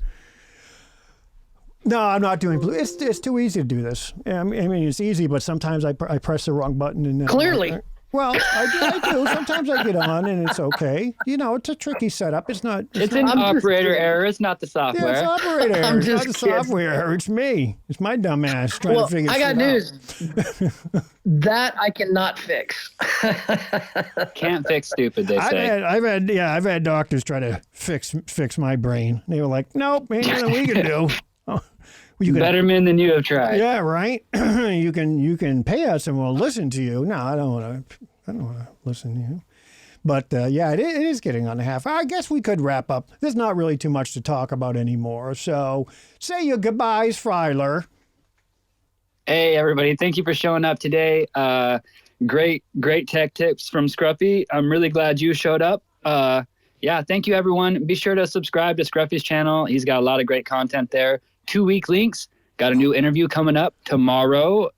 No, I'm not doing Blue. It's too easy to do this. I mean, it's easy, but sometimes I press the wrong button. And then Clearly. Well, I do. Sometimes I get on and it's okay. It's a tricky setup. It's not. It's an operator error. It's not the software. Yeah, it's operator error. I'm It's not just the kidding. software error. It's me. It's my dumb ass trying to figure I got shit news. That I cannot fix. Can't fix stupid, they say. I've had doctors try to fix my brain. They were like, nope, ain't nothing we can do. Better men than you have tried. Yeah, right. You can pay us and we'll listen to you. No, I don't want to listen to you. But it is getting on the half. I guess we could wrap up. There's not really too much to talk about anymore. So say your goodbyes, Fryler. Hey, everybody. Thank you for showing up today. Great tech tips from Scruffy. I'm really glad you showed up. Thank you, everyone. Be sure to subscribe to Scruffy's channel. He's got a lot of great content there. 2-week links. Got a new interview coming up tomorrow.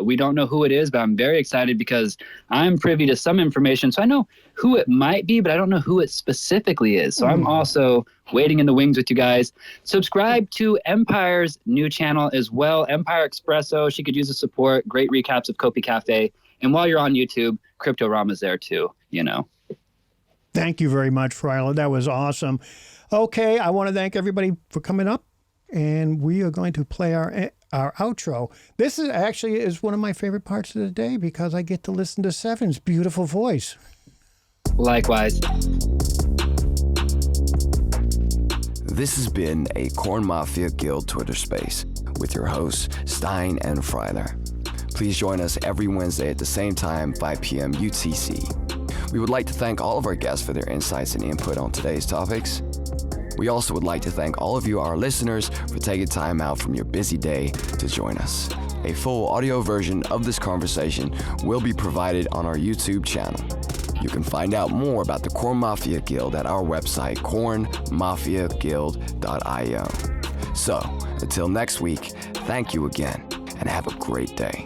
We don't know who it is, but I'm very excited because I'm privy to some information. So I know who it might be, but I don't know who it specifically is. So I'm also waiting in the wings with you guys. Subscribe to Empire's new channel as well, Empire Espresso. She could use the support. Great recaps of Kopi Cafe. And while you're on YouTube, Cryptorama's there too, Thank you very much, Fryler. That was awesome. Okay, I want to thank everybody for coming up. And we are going to play our outro. This is one of my favorite parts of the day because I get to listen to Seven's beautiful voice. Likewise. This has been a Corn Mafia Guild Twitter Space with your hosts, Stein and Fryler. Please join us every Wednesday at the same time, 5 p.m. UTC. We would like to thank all of our guests for their insights and input on today's topics. We also would like to thank all of you, our listeners, for taking time out from your busy day to join us. A full audio version of this conversation will be provided on our YouTube channel. You can find out more about the Corn Mafia Guild at our website, cornmafiaguild.io. So, until next week, thank you again, and have a great day.